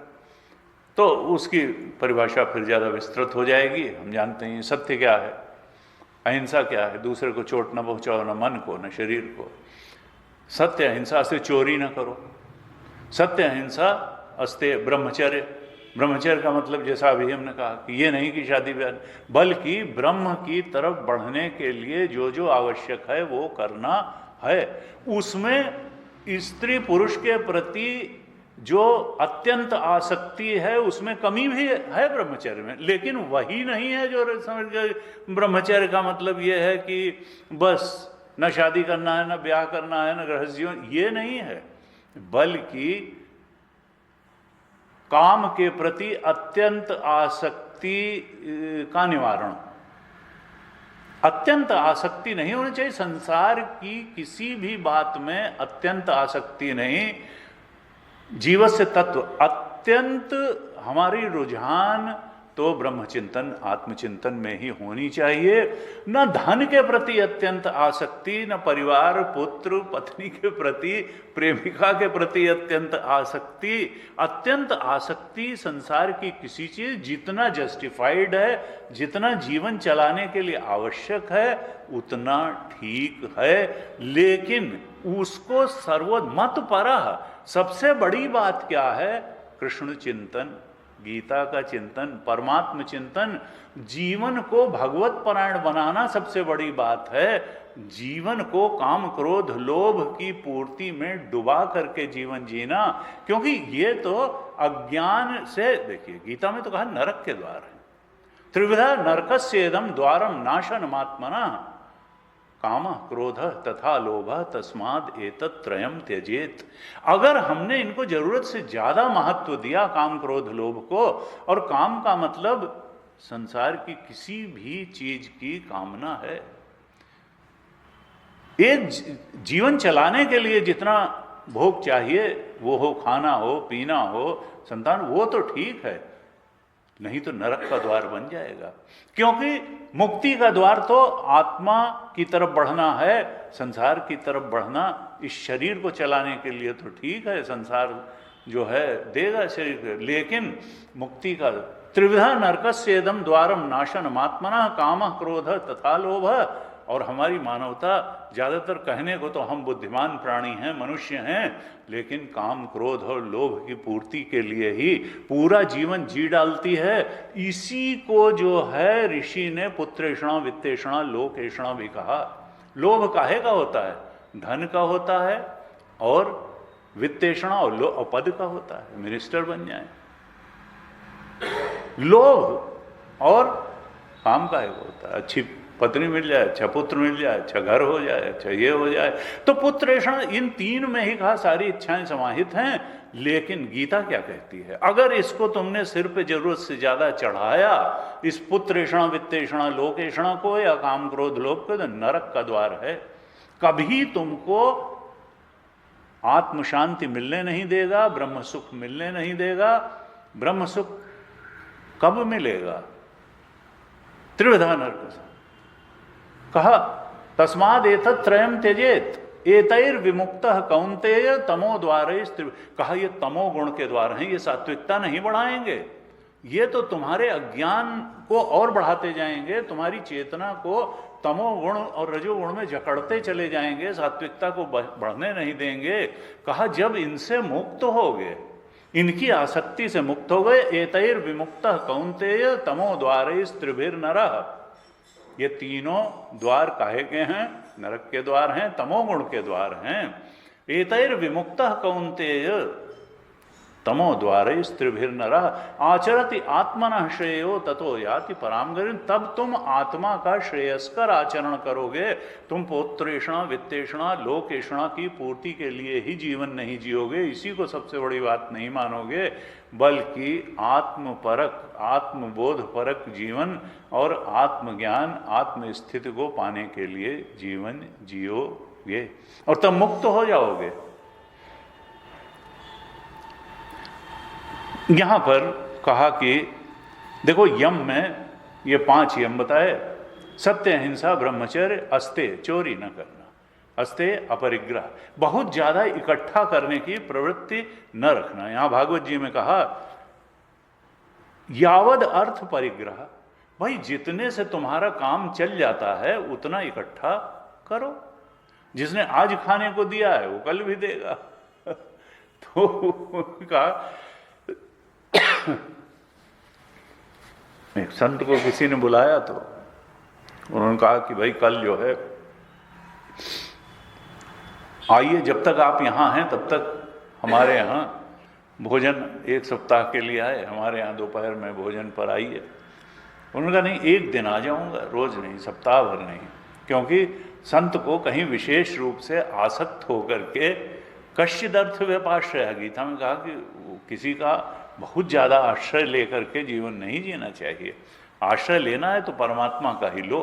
A: तो उसकी परिभाषा फिर ज़्यादा विस्तृत हो जाएगी। हम जानते हैं सत्य क्या है, अहिंसा क्या है, दूसरे को चोट न पहुंचाओ, न मन को न शरीर को। सत्य, अहिंसा से चोरी न करो। सत्य, अहिंसा, अस्तेय, ब्रह्मचर्य। ब्रह्मचर्य का मतलब जैसा अभी हमने कहा कि ये नहीं कि शादी ब्याह, बल्कि ब्रह्म की तरफ बढ़ने के लिए जो जो आवश्यक है वो करना है। उसमें स्त्री पुरुष के प्रति जो अत्यंत आसक्ति है उसमें कमी भी है ब्रह्मचर्य में, लेकिन वही नहीं है जो समझ गए। ब्रह्मचर्य का मतलब ये है कि बस न शादी करना है, न ब्याह करना है, न गृहस्थ जीवन, ये नहीं है, बल्कि काम के प्रति अत्यंत आसक्ति का निवारण। अत्यंत आसक्ति नहीं होनी चाहिए, संसार की किसी भी बात में अत्यंत आसक्ति नहीं। जीवस्य तत्व अत्यंत हमारी रुझान तो ब्रह्मचिंतन, आत्मचिंतन में ही होनी चाहिए। न धन के प्रति अत्यंत आसक्ति, न परिवार, पुत्र, पत्नी के प्रति, प्रेमिका के प्रति अत्यंत आसक्ति। अत्यंत आसक्ति संसार की किसी चीज जितना जस्टिफाइड है, जितना जीवन चलाने के लिए आवश्यक है, उतना ठीक है, लेकिन उसको सर्वमत परः। सबसे बड़ी बात क्या है? कृष्ण चिंतन, गीता का चिंतन, परमात्म चिंतन, जीवन को भगवत परायण बनाना सबसे बड़ी बात है। जीवन को काम, क्रोध, लोभ की पूर्ति में डुबा करके जीवन जीना, क्योंकि ये तो अज्ञान से, देखिए गीता में तो कहा नरक के द्वार है। त्रिविधा नरकस्येदम द्वारम नाशनमात्मना काम, क्रोध तथा लोभ तस्माद एतत् त्रयम त्यजेत। अगर हमने इनको जरूरत से ज्यादा महत्व दिया, काम, क्रोध, लोभ को, और काम का मतलब संसार की किसी भी चीज की कामना है। एक जीवन चलाने के लिए जितना भोग चाहिए, वो हो खाना हो, पीना हो, संतान, वो तो ठीक है, नहीं तो नरक का द्वार बन जाएगा। क्योंकि मुक्ति का द्वार तो आत्मा की तरफ बढ़ना है, संसार की तरफ बढ़ना। इस शरीर को चलाने के लिए तो ठीक है, संसार जो है देगा शरीर को, लेकिन मुक्ति का त्रिविधा नरकस्येदम द्वारम नाशनमात्मना काम, क्रोध तथा लोभ। और हमारी मानवता ज़्यादातर, कहने को तो हम बुद्धिमान प्राणी हैं, मनुष्य हैं, लेकिन काम, क्रोध और लोभ की पूर्ति के लिए ही पूरा जीवन जी डालती है। इसी को जो है ऋषि ने पुत्रेषणा, वित्तेषणा, लोकेषणा भी कहा। लोभ काहे का होता है? धन का होता है, और वित्तेषणा और पद का होता है, मिनिस्टर बन जाए। लोभ और काम काहे का होता है? अच्छी पत्नी मिल जाए, अच्छा पुत्र मिल जाए, अच्छा घर हो जाए, अच्छा ये हो जाए। तो पुत्रेषण, इन 3 में ही कहा सारी इच्छाएं समाहित हैं। लेकिन गीता क्या कहती है? अगर इसको तुमने सिर पे जरूरत से ज्यादा चढ़ाया, इस पुत्रेषण, वित्तेषण, लोकेषण को, या काम, क्रोध, लोभ को, तो नरक का द्वार है। कभी तुमको आत्म शांति मिलने नहीं देगा, ब्रह्म सुख मिलने नहीं देगा। ब्रह्म सुख कब मिलेगा? त्रिविधा नरक कहा, तस्माद एतत् त्रयम त्यजेत एतैर विमुक्तः कौन्तेय तमो द्वारैः। कहा ये तमो गुण के द्वार हैं, ये सात्विकता नहीं बढ़ाएंगे, ये तो तुम्हारे अज्ञान को और बढ़ाते जाएंगे, तुम्हारी चेतना को तमोगुण और रजोगुण में जकड़ते चले जाएंगे, सात्विकता को बढ़ने नहीं देंगे। कहा जब इनसे मुक्त हो गए, इनकी आसक्ति से मुक्त हो गए, एतैर विमुक्तः कौन्तेय तमो द्वारैः त्रिभिर्नरः। ये तीनों द्वार काहे के हैं? नरक के द्वार हैं, तमोगुण के द्वार हैं। एतैर विमुक्तः कौन्तेय तमो द्वारे स्त्रिभिर्नरः आचरति आत्मनः श्रेयो ततो याति पराम गतिम्। तब तुम आत्मा का श्रेयस्कर आचरण करोगे। तुम पौत्रेषणा वित्तेषणा लोकेषणा की पूर्ति के लिए ही जीवन नहीं जियोगे, इसी को सबसे बड़ी बात नहीं मानोगे, बल्कि आत्मपरक आत्मबोध परक जीवन और आत्मज्ञान आत्मस्थिति को पाने के लिए जीवन जियोगे और तब मुक्त हो जाओगे। यहां पर कहा कि देखो यम में ये 5 यम बताए, सत्य अहिंसा ब्रह्मचर्य अस्ते चोरी न करना, अस्ते अपरिग्रह, बहुत ज्यादा इकट्ठा करने की प्रवृत्ति न रखना। यहां भागवत जी में कहा यावद अर्थ परिग्रह, भाई जितने से तुम्हारा काम चल जाता है उतना इकट्ठा करो। जिसने आज खाने को दिया है वो कल भी देगा। तो उनका एक संत को किसी ने बुलाया तो उन्होंने कहा कि भाई कल जो है आइए, जब तक आप यहाँ हैं तब तक हमारे यहाँ भोजन 1 सप्ताह के लिए आए, हमारे यहाँ दोपहर में भोजन पर आइए। उन्होंने कहा नहीं, 1 दिन आ जाऊँगा, रोज़ नहीं, सप्ताह भर नहीं, क्योंकि संत को कहीं विशेष रूप से आसक्त होकर के कश्चिदर्थ व्यपाश्रय, गीता में कहा कि किसी का बहुत ज़्यादा आश्रय लेकर के जीवन नहीं जीना चाहिए। आश्रय लेना है तो परमात्मा का ही लो।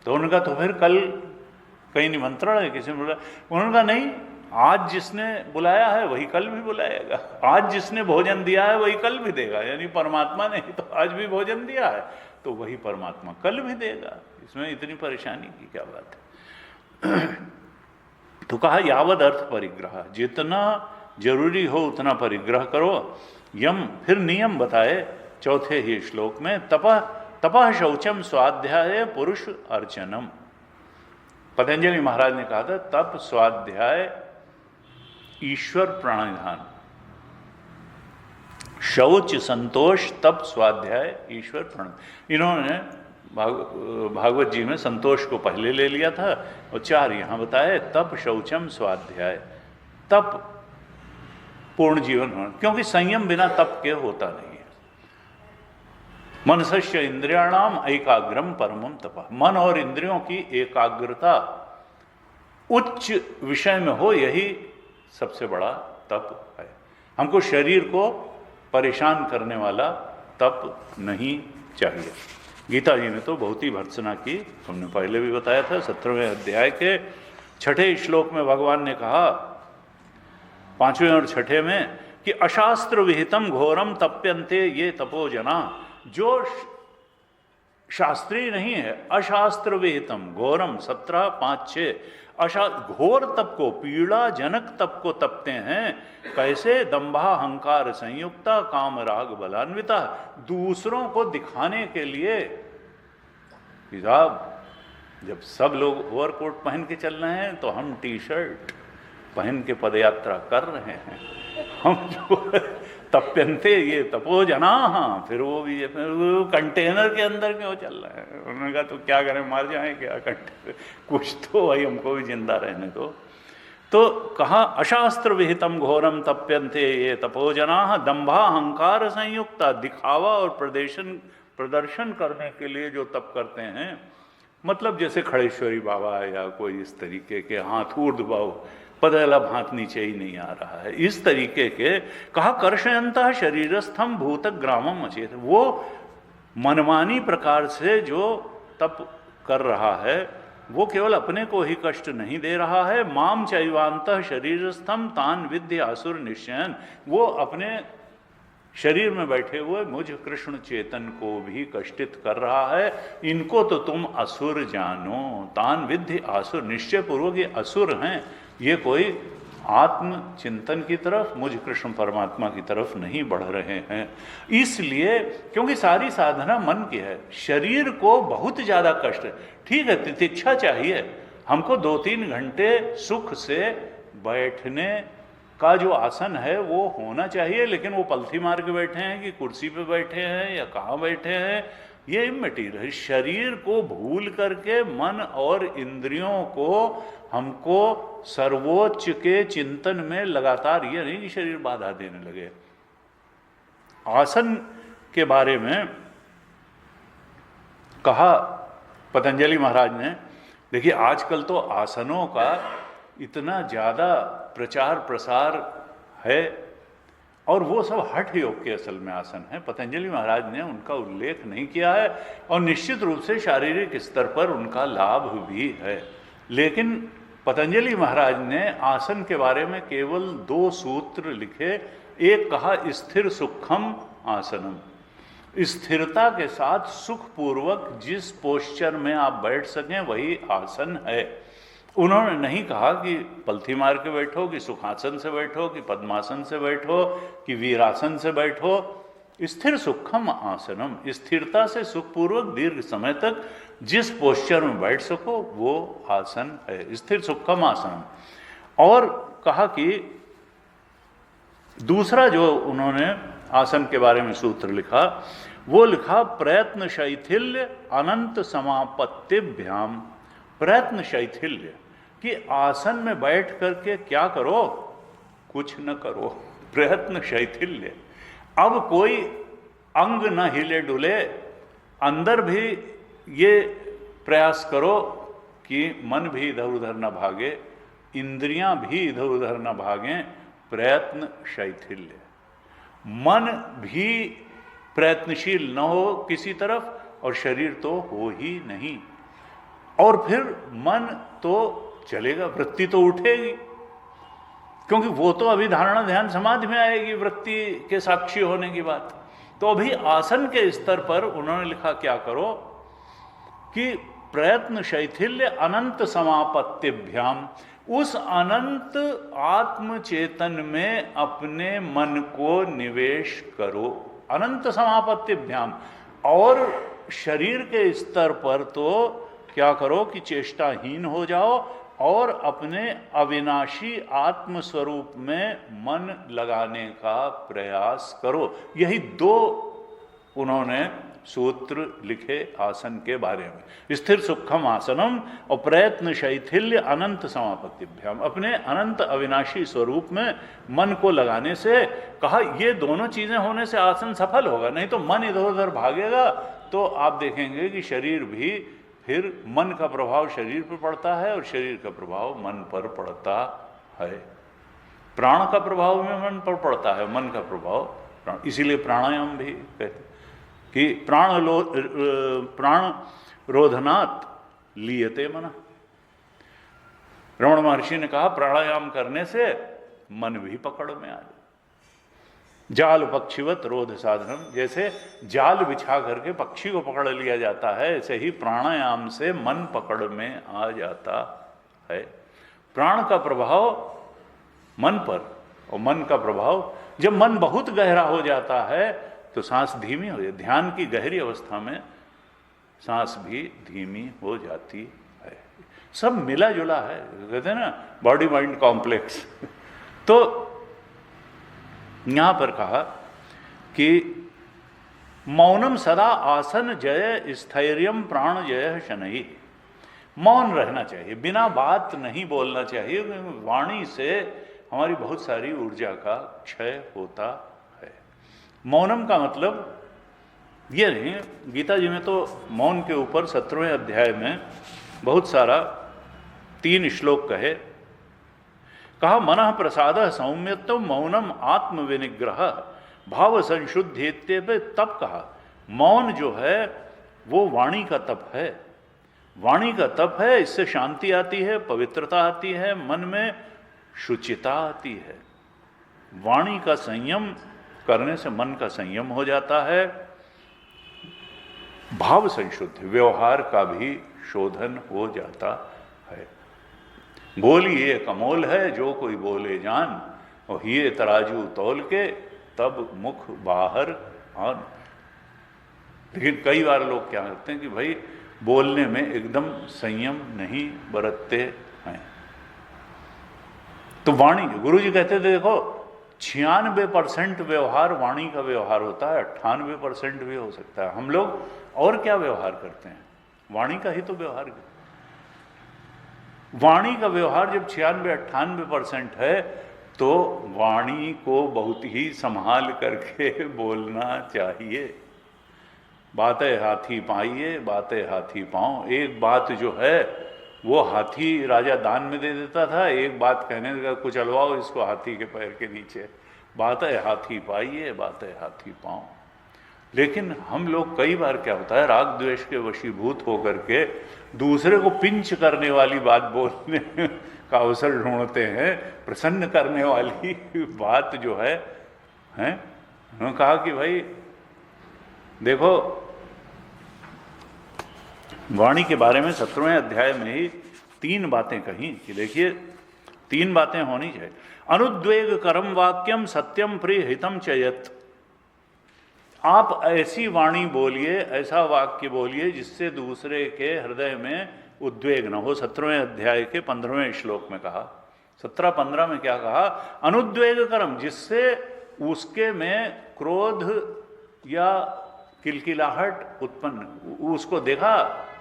A: तो उनका तो फिर कल कहीं निमंत्रण है, किसी ने बोला, उन्होंने कहा नहीं, आज जिसने बुलाया है वही कल भी बुलाएगा, आज जिसने भोजन दिया है वही कल भी देगा। यानी परमात्मा ने तो आज भी भोजन दिया है तो वही परमात्मा कल भी देगा। इसमें इतनी परेशानी की क्या बात है। तो कहा यावद अर्थ परिग्रह, जितना जरूरी हो उतना परिग्रह करो। यम, फिर नियम बताए 4 ही श्लोक में, तपः शौचम स्वाध्याय पुरुष अर्चनम। पतंजलि महाराज ने कहा था तप स्वाध्याय ईश्वर प्रणिधान, शौच संतोष तप स्वाध्याय ईश्वर प्रणिधान। इन्होंने भागवत जी में संतोष को पहले ले लिया था और 4 यहाँ बताए, तप शौचम स्वाध्याय। तप पूर्ण जीवन होना, क्योंकि संयम बिना तप के होता नहीं है। मनसस्य इंद्रियाणाम एकाग्रम परमम तप, मन और इंद्रियों की एकाग्रता उच्च विषय में हो, यही सबसे बड़ा तप है। हमको शरीर को परेशान करने वाला तप नहीं चाहिए। गीता जी ने तो बहुत ही भर्त्सना की, हमने पहले भी बताया था। 17वें अध्याय के 6ठे श्लोक में भगवान ने कहा, 5वें और 6ठे में, कि अशास्त्र विहितम घोरम तप्यन्ते ये तपोजना। जो शास्त्रीय नहीं है, अशास्त्र विहितम घोरम, 17, 5, 6 घोर तप को, पीड़ा जनक तप को तपते हैं। कैसे? दंभा अहंकार संयुक्ता काम राग बलान्विता, दूसरों को दिखाने के लिए। साहब जब सब लोग ओवरकोट पहन के चल रहे हैं तो हम टी-शर्ट पहन के पदयात्रा कर रहे हैं। हम जो तप्यन्ते ये तपोजना, फिर वो भी कंटेनर के अंदर क्यों चल रहे हैं? उन्होंने कहा तो क्या करें, मर जाएं क्या कंटेनर, कुछ तो भाई हमको भी जिंदा रहने दो। तो कहा अशास्त्र विहितम घोरम तप्यन्ते ये तपोजना दंभा अहंकार संयुक्ता, दिखावा और प्रदर्शन करने के लिए जो तप करते हैं, मतलब जैसे खड़ेश्वरी बाबा या कोई इस तरीके के, हाथ ऊर्ध्वभाव, पदलभ हाथ नीचे ही नहीं आ रहा है, इस तरीके के। कहा कर्षयंतः शरीरस्थम भूतग्रामम अचेत, वो मनमानी प्रकार से जो तप कर रहा है वो केवल अपने को ही कष्ट नहीं दे रहा है। माम चैवांतः शरीरस्थम तान विद्य असुर निश्चयन, वो अपने शरीर में बैठे हुए मुझ कृष्ण चेतन को भी कष्टित कर रहा है। इनको तो तुम असुर जानो, तान विद्य असुर, निश्चय पूर्वक ये असुर हैं, ये कोई आत्म चिंतन की तरफ, मुझ कृष्ण परमात्मा की तरफ नहीं बढ़ रहे हैं। इसलिए क्योंकि सारी साधना मन की है, शरीर को बहुत ज़्यादा कष्ट है। ठीक है, तितिक्षा चाहिए हमको, 2-3 घंटे सुख से बैठने का जो आसन है वो होना चाहिए, लेकिन वो पलथी मार के बैठे हैं कि कुर्सी पे बैठे हैं या कहाँ बैठे हैं, ये इमैटीरियल, शरीर को भूल करके मन और इंद्रियों को हमको सर्वोच्च के चिंतन में लगातार, ये नहीं कि शरीर बाधा देने लगे। आसन के बारे में कहा पतंजलि महाराज ने, देखिए आजकल तो आसनों का इतना ज़्यादा प्रचार प्रसार है, और वो सब हठ योग के असल में आसन है। पतंजलि महाराज ने उनका उल्लेख नहीं किया है, और निश्चित रूप से शारीरिक स्तर पर उनका लाभ भी है। लेकिन पतंजलि महाराज ने आसन के बारे में केवल 2 सूत्र लिखे। एक कहा स्थिर सुखम आसनम, स्थिरता के साथ सुखपूर्वक जिस पोस्चर में आप बैठ सकें वही आसन है। उन्होंने नहीं कहा कि पलथी मार के बैठो, कि सुखासन से बैठो, कि पद्मासन से बैठो, कि वीरासन से बैठो। स्थिर सुखम आसनम, स्थिरता से सुखपूर्वक दीर्घ समय तक जिस पोस्चर में बैठ सको वो आसन है, स्थिर सुखम आसनम। और कहा कि दूसरा जो उन्होंने आसन के बारे में सूत्र लिखा, वो लिखा प्रयत्न शैथिल्य अनंत समापत्तिभ्याम। प्रयत्न शैथिल्य, कि आसन में बैठ करके क्या करो, कुछ न करो। प्रयत्न शैथिल्य, अब कोई अंग न हिले डुले, अंदर भी ये प्रयास करो कि मन भी इधर उधर न भागे, इंद्रियां भी इधर उधर न भागें। प्रयत्न शैथिल्य, मन भी प्रयत्नशील न हो किसी तरफ, और शरीर तो हो ही नहीं। और फिर मन तो चलेगा, वृत्ति तो उठेगी, क्योंकि वो तो अभी धारणा ध्यान समाधि में आएगी वृत्ति के साक्षी होने की बात। तो अभी आसन के स्तर पर उन्होंने लिखा क्या करो, कि प्रयत्न शैथिल्य अनंत समापत्तिभ्याम, उस अनंत आत्मचेतन में अपने मन को निवेश करो। अनंत समापत्तिभ्याम, और शरीर के स्तर पर तो क्या करो कि चेष्टाहीन हो जाओ और अपने अविनाशी आत्मस्वरूप में मन लगाने का प्रयास करो। यही 2 उन्होंने सूत्र लिखे आसन के बारे में, स्थिर सुखम आसनम और प्रयत्न शैथिल्य अनंत समापत्तिभ्याम। अपने अनंत अविनाशी स्वरूप में मन को लगाने से कहा, ये दोनों चीजें होने से आसन सफल होगा, नहीं तो मन इधर उधर भागेगा तो आप देखेंगे कि शरीर भी, फिर मन का प्रभाव शरीर पर पड़ता है और शरीर का प्रभाव मन पर पड़ता है। प्राण का प्रभाव में मन पर पड़ता है, मन का प्रभाव प्राण। इसीलिए प्राणायाम भी कहते कि प्राण रोधनात् लीयते मन। रमण महर्षि ने कहा प्राणायाम करने से मन भी पकड़ में आ जाए। जाल पक्षीवत रोध साधनम, जैसे जाल बिछा करके पक्षी को पकड़ लिया जाता है, ऐसे ही प्राणायाम से मन पकड़ में आ जाता है। प्राण का प्रभाव मन पर, और मन का प्रभाव, जब मन बहुत गहरा हो जाता है तो सांस धीमी हो जाती, ध्यान की गहरी अवस्था में सांस भी धीमी हो जाती है। सब मिला जुला है, कहते हैं ना बॉडी माइंड कॉम्प्लेक्स। तो यहां पर कहा कि मौनम सदा आसन जय स्थैर्यम प्राण जय शनई। मौन रहना चाहिए, बिना बात नहीं बोलना चाहिए, क्योंकि वाणी से हमारी बहुत सारी ऊर्जा का क्षय होता है। मौनम का मतलब ये नहीं, गीता जी में तो मौन के ऊपर 17वें अध्याय में बहुत सारा 3 श्लोक कहे। कहा मनः प्रसाद सौम्यत्व मौनम आत्म विनिग्रह भाव संशुद्धि, तब कहा मौन जो है वो वाणी का तप है। वाणी का तप है, इससे शांति आती है, पवित्रता आती है, मन में शुचिता आती है। वाणी का संयम करने से मन का संयम हो जाता है। भाव संशुद्धि, व्यवहार का भी शोधन हो जाता है। बोली ये कमोल है जो कोई बोले जान, और ये तराजू तौल के तब मुख बाहर आन। लेकिन कई बार लोग क्या करते हैं कि भाई बोलने में एकदम संयम नहीं बरतते हैं। तो वाणी, गुरु जी कहते थे देखो 96% व्यवहार वाणी का व्यवहार होता है, 98% भी हो सकता है। हम लोग और क्या व्यवहार करते हैं? वाणी का ही तो व्यवहार। वाणी का व्यवहार जब 96-98% है तो वाणी को बहुत ही संभाल करके बोलना चाहिए। बातें हाथी पाइए, बातें हाथी पाओ। एक बात जो है वो हाथी राजा दान में दे देता था, एक बात कहने का कुछ अलवाओ इसको हाथी के पैर के नीचे। बातें हाथी पाइए, बातें हाथी पाओ। लेकिन हम लोग कई बार क्या होता है, राग द्वेष के वशीभूत होकर के दूसरे को पिंच करने वाली बात बोलने का अवसर ढूंढते हैं, प्रसन्न करने वाली बात जो है उन्होंने कहा कि भाई देखो, वाणी के बारे में 17वें अध्याय में ही 3 बातें कही कि देखिए 3 बातें होनी चाहिए। अनुद्वेग करम वाक्यम सत्यम प्रिय हितम चयत। आप ऐसी वाणी बोलिए, ऐसा वाक्य बोलिए जिससे दूसरे के हृदय में उद्वेग न हो। 17वें अध्याय के 15वें श्लोक में कहा, 17-15 में क्या कहा? अनुद्वेग करम, जिससे उसके में क्रोध या किलकिलाहट उत्पन्न, उसको देखा,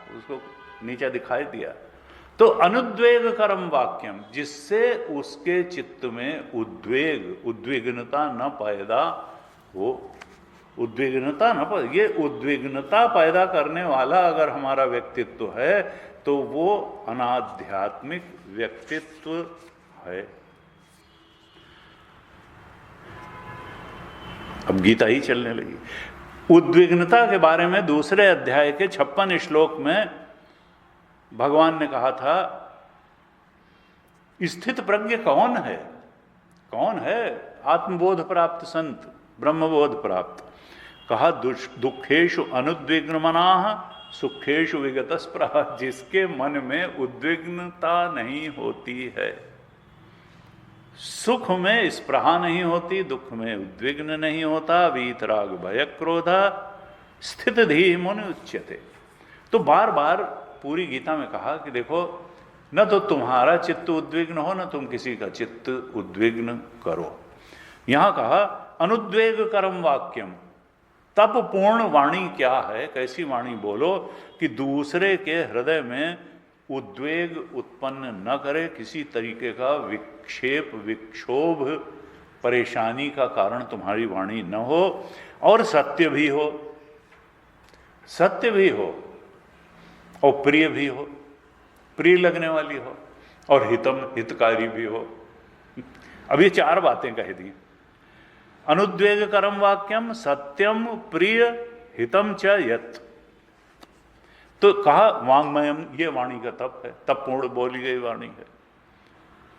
A: उसको नीचा दिखाई दिया। तो अनुद्वेग करम वाक्यम, जिससे उसके चित्त में उद्वेग, उद्विग्नता न पैदा हो। उद्विग्नता न पैदा, ये उद्विग्नता पैदा करने वाला अगर हमारा व्यक्तित्व है तो वो अनाध्यात्मिक व्यक्तित्व है। अब गीता ही चलने लगी। उद्विग्नता के बारे में दूसरे अध्याय के 56 श्लोक में भगवान ने कहा था, स्थित प्रज्ञ कौन है? कौन है? आत्मबोध प्राप्त संत, ब्रह्मबोध प्राप्त। कहा दुखेषु अनुद्विग्न मनाः सुखेषु विगत स्पृहा, जिसके मन में उद्विग्नता नहीं होती है, सुख में स्पृहा नहीं होती, दुख में उद्विग्न नहीं होता, वीतराग भय क्रोधा स्थित धी मुनि उच्यते। तो बार बार पूरी गीता में कहा कि देखो, न तो तुम्हारा चित्त उद्विग्न हो, न तुम किसी का चित्त उद्विग्न करो। यहां कहा अनुद्वेग करम वाक्यम, तप पूर्ण वाणी क्या है? कैसी वाणी बोलो कि दूसरे के हृदय में उद्वेग उत्पन्न न करे, किसी तरीके का विक्षेप, विक्षोभ, परेशानी का कारण तुम्हारी वाणी न हो, और सत्य भी हो, सत्य भी हो, और प्रिय भी हो, प्रिय लगने वाली हो, और हितम, हितकारी भी हो। अब ये 4 बातें कह दी। अनुद्वेग करम वाक्यम सत्यम प्रिय हितम च यत्। तो कहा वांग्मयम, ये वाणी का तप है, तप पूर्ण बोली गई वाणी है।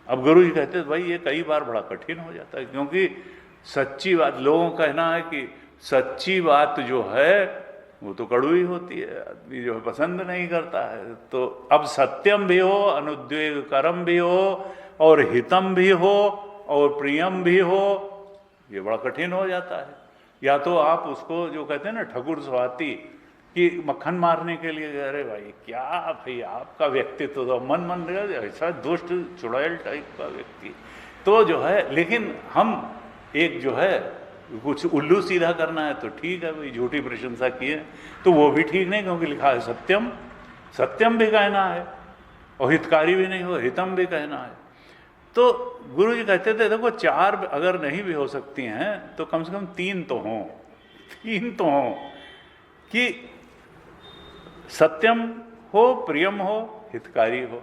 A: अब गुरु जी कहते भाई ये कई बार बड़ा कठिन हो जाता है, क्योंकि सच्ची बात, लोगों का कहना है कि सच्ची बात जो है वो तो कड़वी होती है, आदमी जो है पसंद नहीं करता है। तो अब सत्यम भी हो, अनुद्वेग करम भी हो, और हितम भी हो, और प्रियम भी हो, ये बड़ा कठिन हो जाता है। या तो आप उसको जो कहते हैं ना ठकुर स्वाति, कि मक्खन मारने के लिए, अरे भाई क्या भाई आपका व्यक्तित्व तो मन मन ऐसा दुष्ट चुड़ैल टाइप का व्यक्ति तो जो है, लेकिन हम एक जो है कुछ उल्लू सीधा करना है तो ठीक है भाई, झूठी प्रशंसा की है तो वो भी ठीक नहीं, क्योंकि लिखा है सत्यम, सत्यम भी कहना है, और हितकारी भी नहीं हो, हितम भी कहना है। तो गुरु जी कहते थे देखो 4 अगर नहीं भी हो सकती हैं तो कम से कम 3 तो हों, 3 तो हों कि सत्यम हो, प्रियम हो, हितकारी हो।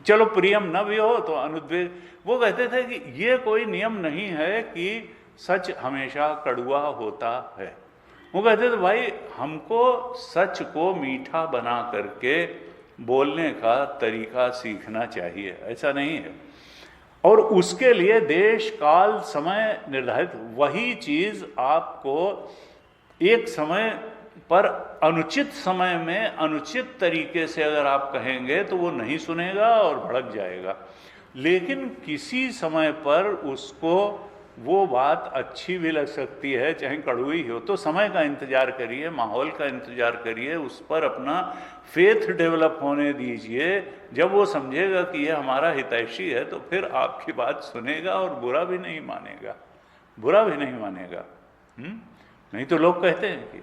A: चलो प्रियम न भी हो तो अनुद्वेग। वो कहते थे कि ये कोई नियम नहीं है कि सच हमेशा कड़वा होता है। वो कहते थे भाई हमको सच को मीठा बना करके बोलने का तरीका सीखना चाहिए, ऐसा नहीं है। और उसके लिए देश काल समय निर्धारित, वही चीज आपको एक समय पर अनुचित समय में अनुचित तरीके से अगर आप कहेंगे तो वो नहीं सुनेगा और भड़क जाएगा। लेकिन किसी समय पर उसको वो बात अच्छी भी लग सकती है, चाहे कड़वी हो। तो समय का इंतजार करिए, माहौल का इंतजार करिए, उस पर अपना फेथ डेवलप होने दीजिए। जब वो समझेगा कि ये हमारा हितैषी है तो फिर आपकी बात सुनेगा और बुरा भी नहीं मानेगा। बुरा भी नहीं मानेगा। नहीं तो लोग कहते हैं कि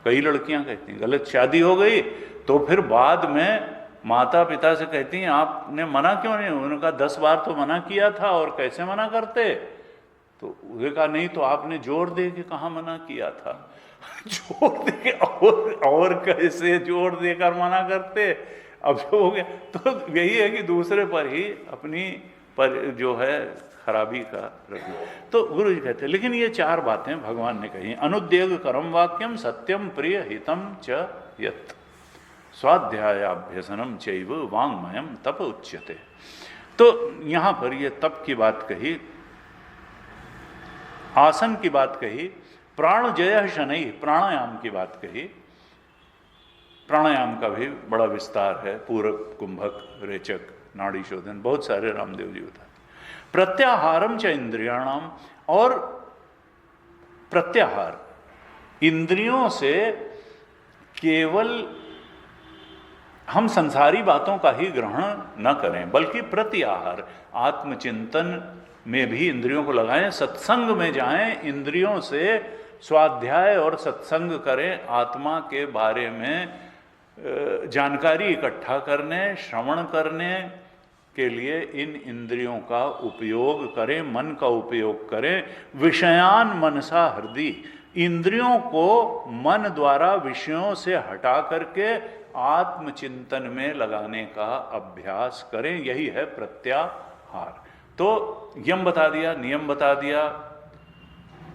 A: कई लड़कियां कहती हैं गलत शादी हो गई तो फिर बाद में माता पिता से कहती हैं आपने मना क्यों नहीं, उन्होंने कहा 10 बार तो मना किया था और कैसे मना करते, तो उसने कहा नहीं तो आपने जोर दे के कहाँ मना किया था जोर दे के और कैसे जोर देकर मना करते, अब जो हो गया तो यही है कि दूसरे पर ही अपनी पर जो है खराबी का रखना। तो गुरु जी कहते हैं लेकिन ये 4 बातें भगवान ने कही, अनुद्योग करम वाक्यम सत्यम प्रिय हितम च यत् स्वाध्यायाभ्यसनम चैव वांग्मयम तप उच्यते। तो यहां पर ये तप की बात कही, आसन की बात कही, प्राण जय शनै प्राणायाम की बात कही। प्राणायाम का भी बड़ा विस्तार है, पूरक, कुंभक, रेचक, नाड़ी शोधन, बहुत सारे रामदेव जी बताते। प्रत्याहारम च इंद्रियाणाम, और प्रत्याहार इंद्रियों से केवल हम संसारी बातों का ही ग्रहण न करें बल्कि प्रत्याहार आत्मचिंतन में भी इंद्रियों को लगाएं, सत्संग में जाएं, इंद्रियों से स्वाध्याय और सत्संग करें, आत्मा के बारे में जानकारी इकट्ठा करने, श्रवण करने के लिए इन इंद्रियों का उपयोग करें, मन का उपयोग करें। विषयान मनसा हृदय, इंद्रियों को मन द्वारा विषयों से हटा करके आत्मचिंतन में लगाने का अभ्यास करें, यही है प्रत्याहार। तो यम बता दिया, नियम बता दिया,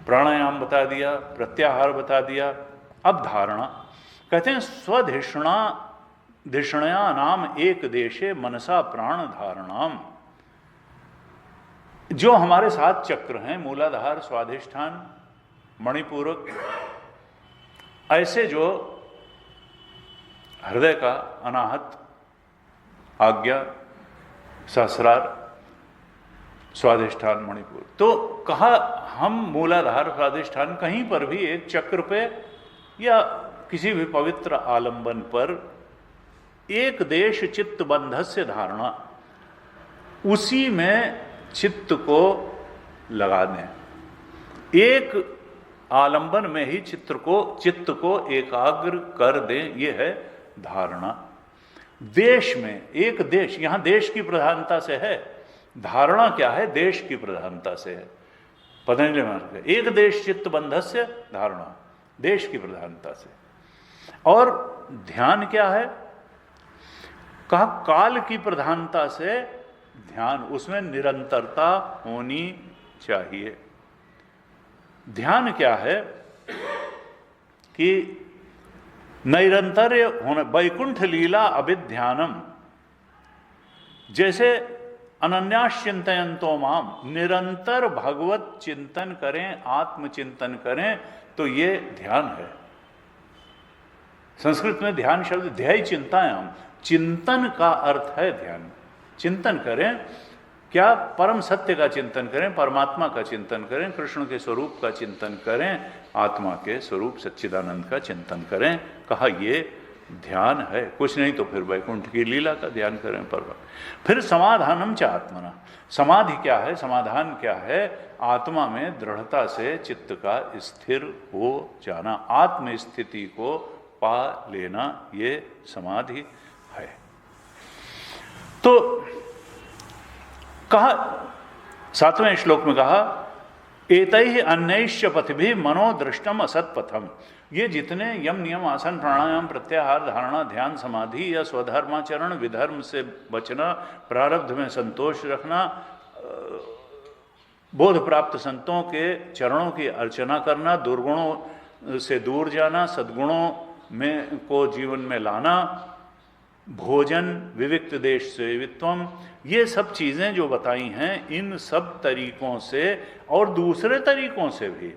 A: प्राणायाम बता दिया, प्रत्याहार बता दिया। अब धारणा कहते हैं स्वधिषणा धिषणया नाम एक देशे मनसा प्राण धारणाम। जो हमारे 7 चक्र हैं, मूलाधार, स्वाधिष्ठान, मणिपूरक, ऐसे जो हृदय का अनाहत, आज्ञा, सहस्रार, स्वाधिष्ठान, मणिपुर, तो कहा हम मूलाधार, स्वाधिष्ठान कहीं पर भी एक चक्र पे या किसी भी पवित्र आलंबन पर एक देश चित्त बंधस्य धारणा, उसी में चित्त को लगा दें, एक आलंबन में ही चित्त को एकाग्र कर दें, ये है धारणा। देश में एक देश, यहां देश की प्रधानता से है, धारणा क्या है, देश की प्रधानता से है। पतंजलि मार्ग एक देश चित्त बंधस्य धारणा, देश की प्रधानता से। और ध्यान क्या है, कहा काल की प्रधानता से ध्यान, उसमें निरंतरता होनी चाहिए। ध्यान क्या है कि नैरंतर्य होना, वैकुंठ लीला अभिध्यानम, जैसे अनन्यास चिंतयन्तो माम, निरंतर भगवत चिंतन करें, आत्मचिंतन करें, तो ये ध्यान है। संस्कृत में ध्यान शब्द ध्याय चिंतायाम, चिंतन का अर्थ है ध्यान। चिंतन करें क्या, परम सत्य का चिंतन करें, परमात्मा का चिंतन करें, कृष्ण के स्वरूप का चिंतन करें, आत्मा के स्वरूप सच्चिदानंद का चिंतन करें। कहा ये ध्यान है, कुछ नहीं तो फिर वैकुंठ की लीला का ध्यान करें पर। फिर समाधानम च आत्मना, समाधि क्या है, समाधान क्या है, आत्मा में दृढ़ता से चित्त का स्थिर हो जाना, आत्म स्थिति को पा लेना, ये समाधि है। तो कहा 7वें श्लोक में कहा एतैहि अन्यैश्च पथिभिः मनोदृष्टम असत्पथम, ये जितने यम नियम आसन प्राणायाम प्रत्याहार धारणा ध्यान समाधि या स्वधर्माचरण विधर्म से बचना, प्रारब्ध में संतोष रखना, बोध प्राप्त संतों के चरणों की अर्चना करना, दुर्गुणों से दूर जाना, सद्गुणों में को जीवन में लाना, भोजन विविक्त देश सेवित्वम, ये सब चीज़ें जो बताई हैं, इन सब तरीकों से और दूसरे तरीकों से भी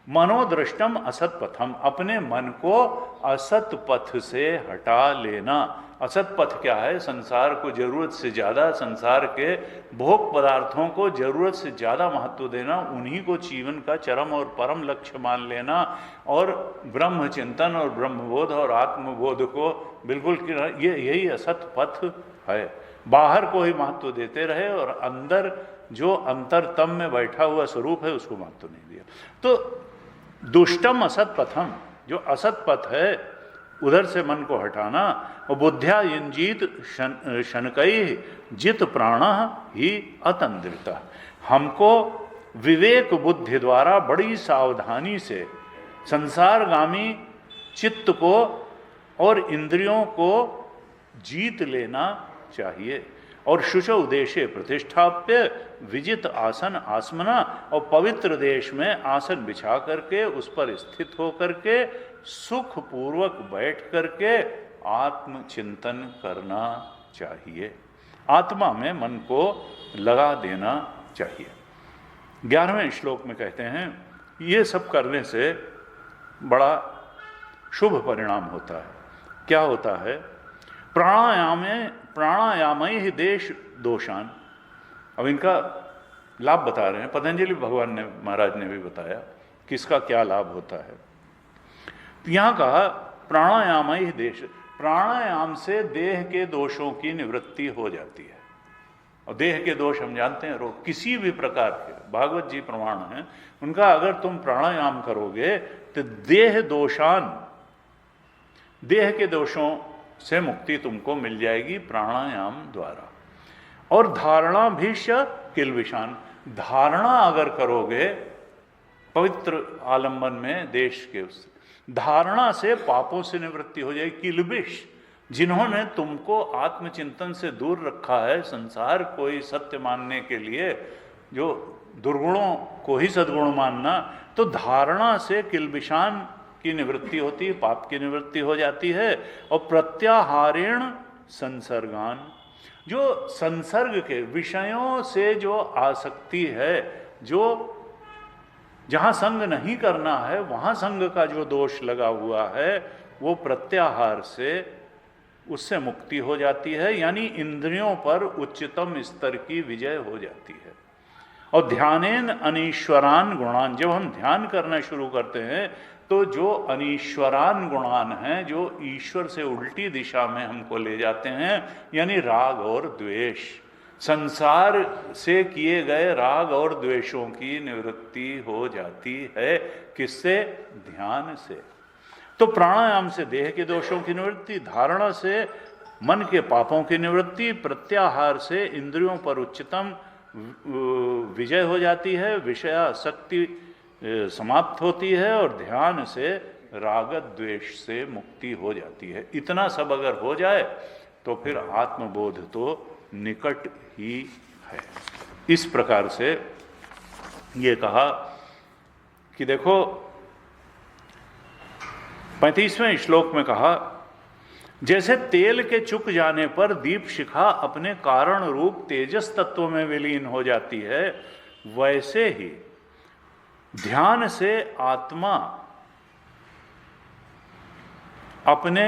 A: मनोदृष्टम असत पथम, अपने मन को असत पथ से हटा लेना। असत पथ क्या है, संसार को जरूरत से ज़्यादा, संसार के भोग पदार्थों को जरूरत से ज़्यादा महत्व देना, उन्हीं को जीवन का चरम और परम लक्ष्य मान लेना, और ब्रह्म चिंतन और ब्रह्मबोध और आत्मबोध को बिल्कुल, ये यही असत पथ है। बाहर को ही महत्व देते रहे और अंदर जो अंतरतम में बैठा हुआ स्वरूप है उसको महत्व नहीं दिया। तो दुष्टम असत पथम, जो असत पथ है उधर से मन को हटाना, और बुद्ध्या इंजीत शनकई जित प्राण ही अतंद्रिता, हमको विवेक बुद्धि द्वारा बड़ी सावधानी से संसारगामी चित्त को और इंद्रियों को जीत लेना चाहिए, और शुचौ देशे प्रतिष्ठाप्य विजित आसन आसमना, और पवित्र देश में आसन बिछा करके उस पर स्थित होकर के सुख पूर्वक बैठ करके आत्मचिंतन करना चाहिए, आत्मा में मन को लगा देना चाहिए। 11वें श्लोक में कहते हैं ये सब करने से बड़ा शुभ परिणाम होता है। क्या होता है? प्राणायाम ही देश दोषान। अब इनका लाभ बता रहे हैं, पतंजलि भगवान ने, महाराज ने भी बताया कि इसका क्या लाभ होता है। यहाँ कहा प्राणायाम ही देश, प्राणायाम से देह के दोषों की निवृत्ति हो जाती है। और देह के दोष हम जानते हैं, रोग किसी भी प्रकार के, भागवत जी प्रमाण हैं उनका, अगर तुम प्राणायाम करोगे तो देह दोषान, देह के दोषों से मुक्ति तुमको मिल जाएगी प्राणायाम द्वारा। और धारणा भीष्य किलबिषान, धारणा अगर करोगे पवित्र आलंबन में देश के, उस धारणा से पापों से निवृत्ति हो जाएगी। किलबिष, जिन्होंने तुमको आत्मचिंतन से दूर रखा है, संसार को ही सत्य मानने के लिए, जो दुर्गुणों को ही सद्गुण मानना, तो धारणा से किलबिषान की निवृत्ति होती है, पाप की निवृत्ति हो जाती है। और प्रत्याहारेण संसर्गान, जो संसर्ग के विषयों से जो आसक्ति है, जो जहाँ संग नहीं करना है वहाँ संग का जो दोष लगा हुआ है, वो प्रत्याहार से उससे मुक्ति हो जाती है, यानी इंद्रियों पर उच्चतम स्तर की विजय हो जाती है। और ध्यानेन अनीश्वरान गुणान, जब हम ध्यान करना शुरू करते हैं तो जो अनीश्वरान गुणान हैं, जो ईश्वर से उल्टी दिशा में हमको ले जाते हैं, यानी राग और द्वेष, संसार से किए गए राग और द्वेषों की निवृत्ति हो जाती है। किससे? ध्यान से। तो प्राणायाम से देह के दोषों की निवृत्ति, धारणा से मन के पापों की निवृत्ति, प्रत्याहार से इंद्रियों पर उच्चतम विजय हो जाती है, विषयासक्ति समाप्त होती है, और ध्यान से राग द्वेष से मुक्ति हो जाती है। इतना सब अगर हो जाए तो फिर आत्मबोध तो निकट ही है। इस प्रकार से ये कहा कि देखो 35वें श्लोक में कहा, जैसे तेल के चुक जाने पर दीप शिखा अपने कारण रूप तेजस तत्व में विलीन हो जाती है, वैसे ही ध्यान से आत्मा अपने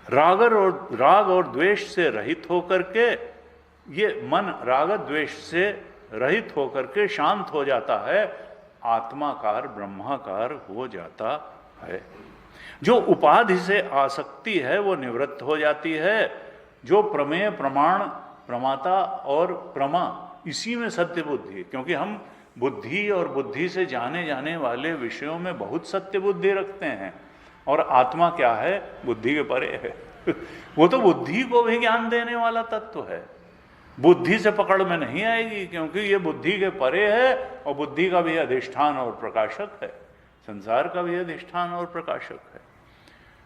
A: राग और द्वेष से रहित होकर के, ये मन राग द्वेष से रहित होकर के शांत हो जाता है, आत्माकार ब्रह्माकार हो जाता है। जो उपाधि से आसक्ति है वो निवृत्त हो जाती है। जो प्रमेय प्रमाण प्रमाता और प्रमा, इसी में सत्य बुद्धि, क्योंकि हम बुद्धि और बुद्धि से जाने जाने वाले विषयों में बहुत सत्य बुद्धि रखते हैं, और आत्मा क्या है? बुद्धि के परे है। वो तो बुद्धि को भी ज्ञान देने वाला तत्व है, बुद्धि से पकड़ में नहीं आएगी, क्योंकि ये बुद्धि के परे है, और बुद्धि का भी अधिष्ठान और प्रकाशक है, संसार का भी अधिष्ठान और प्रकाशक है।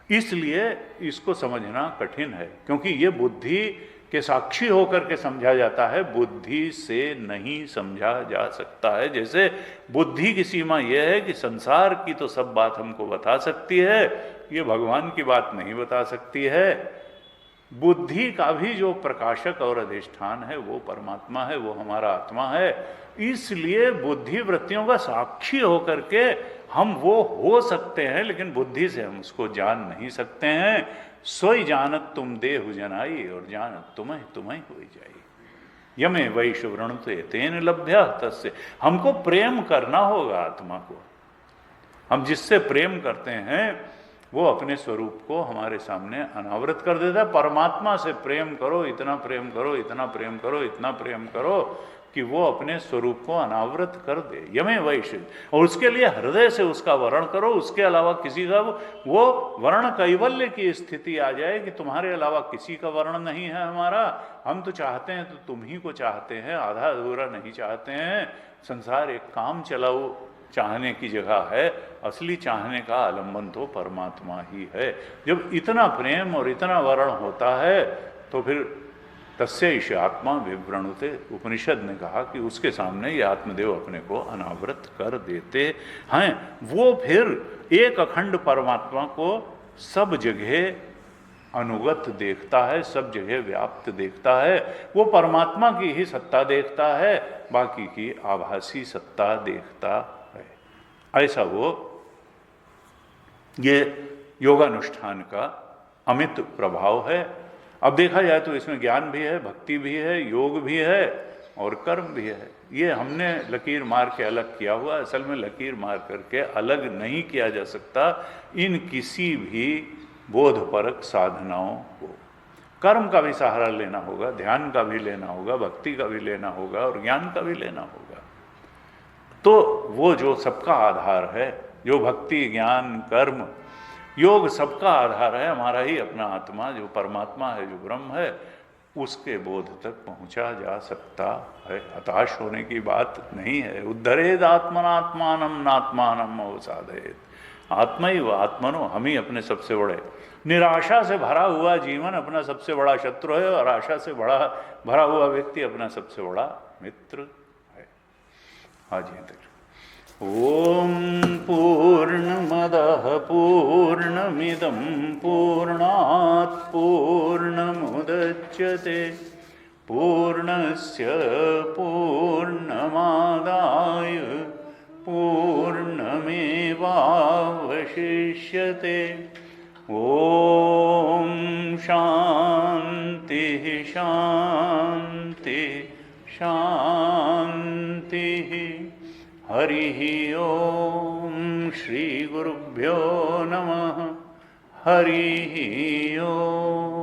A: इसलिए इसको समझना कठिन है, क्योंकि ये बुद्धि के साक्षी होकर के समझा जाता है, बुद्धि से नहीं समझा जा सकता है। जैसे बुद्धि की सीमा यह है कि संसार की तो सब बात हमको बता सकती है, ये भगवान की बात नहीं बता सकती है। बुद्धि का भी जो प्रकाशक और अधिष्ठान है वो परमात्मा है, वो हमारा आत्मा है। इसलिए बुद्धि वृत्तियों का साक्षी होकर के हम वो हो सकते हैं, लेकिन बुद्धि से हम उसको जान नहीं सकते हैं। सोई जानत तुम देहु जनाई, और जानत तुम्हें तुम्हें हो जाई। यमे वैश वृणुते तेन लभ्य तस्य, हमको प्रेम करना होगा आत्मा को। हम जिससे प्रेम करते हैं वो अपने स्वरूप को हमारे सामने अनावृत कर देता है। परमात्मा से प्रेम करो, इतना प्रेम करो, इतना प्रेम करो, इतना प्रेम करो, कि वो अपने स्वरूप को अनावृत कर दे, यमे वैश्य, और उसके लिए हृदय से उसका वर्ण करो, उसके अलावा किसी का वो वर्ण कैवल्य की स्थिति आ जाए कि तुम्हारे अलावा किसी का वर्ण नहीं है हमारा, हम तो चाहते हैं तो तुम ही को चाहते हैं, आधा अधूरा नहीं चाहते हैं। संसार एक काम चलाओ चाहने की जगह है, असली चाहने का आलंबन तो परमात्मा ही है। जब इतना प्रेम और इतना वर्ण होता है तो फिर तस्य ईश आत्मा विवृणुते, उपनिषद ने कहा कि उसके सामने ये आत्मदेव अपने को अनावृत कर देते हैं। वो फिर एक अखंड परमात्मा को सब जगह अनुगत देखता है, सब जगह व्याप्त देखता है, वो परमात्मा की ही सत्ता देखता है, बाकी की आभासी सत्ता देखता है। ऐसा वो ये योगानुष्ठान का अमित प्रभाव है। अब देखा जाए तो इसमें ज्ञान भी है, भक्ति भी है, योग भी है और कर्म भी है। ये हमने लकीर मार के अलग किया हुआ, असल में लकीर मार करके अलग नहीं किया जा सकता इन किसी भी बोधपरक साधनाओं को। कर्म का भी सहारा लेना होगा, ध्यान का भी लेना होगा, भक्ति का भी लेना होगा और ज्ञान का भी लेना होगा। तो वो जो सबका आधार है, जो भक्ति, ज्ञान, कर्म, योग सबका आधार है, हमारा ही अपना आत्मा जो परमात्मा है, जो ब्रह्म है, उसके बोध तक पहुंचा जा सकता है। हताश होने की बात नहीं है। उद्धरेद आत्मनात्मानम नात्मानम अवसादयेत, आत्मा ही व आत्मनो, हम ही अपने सबसे बड़े। निराशा से भरा हुआ जीवन अपना सबसे बड़ा शत्रु है और आशा से भरा हुआ व्यक्ति अपना सबसे बड़ा मित्र है। हाँ जी तक। ओम पूर्णमदः पूर्णमिदं पूर्णात् पूर्णमुदच्यते पूर्णस्य पूर्णमादाय पूर्णमेवावशिष्यते। ओम शांति शांति शांति। हरिः ओम श्री गुरुभ्यो नमः। हरिः ओम।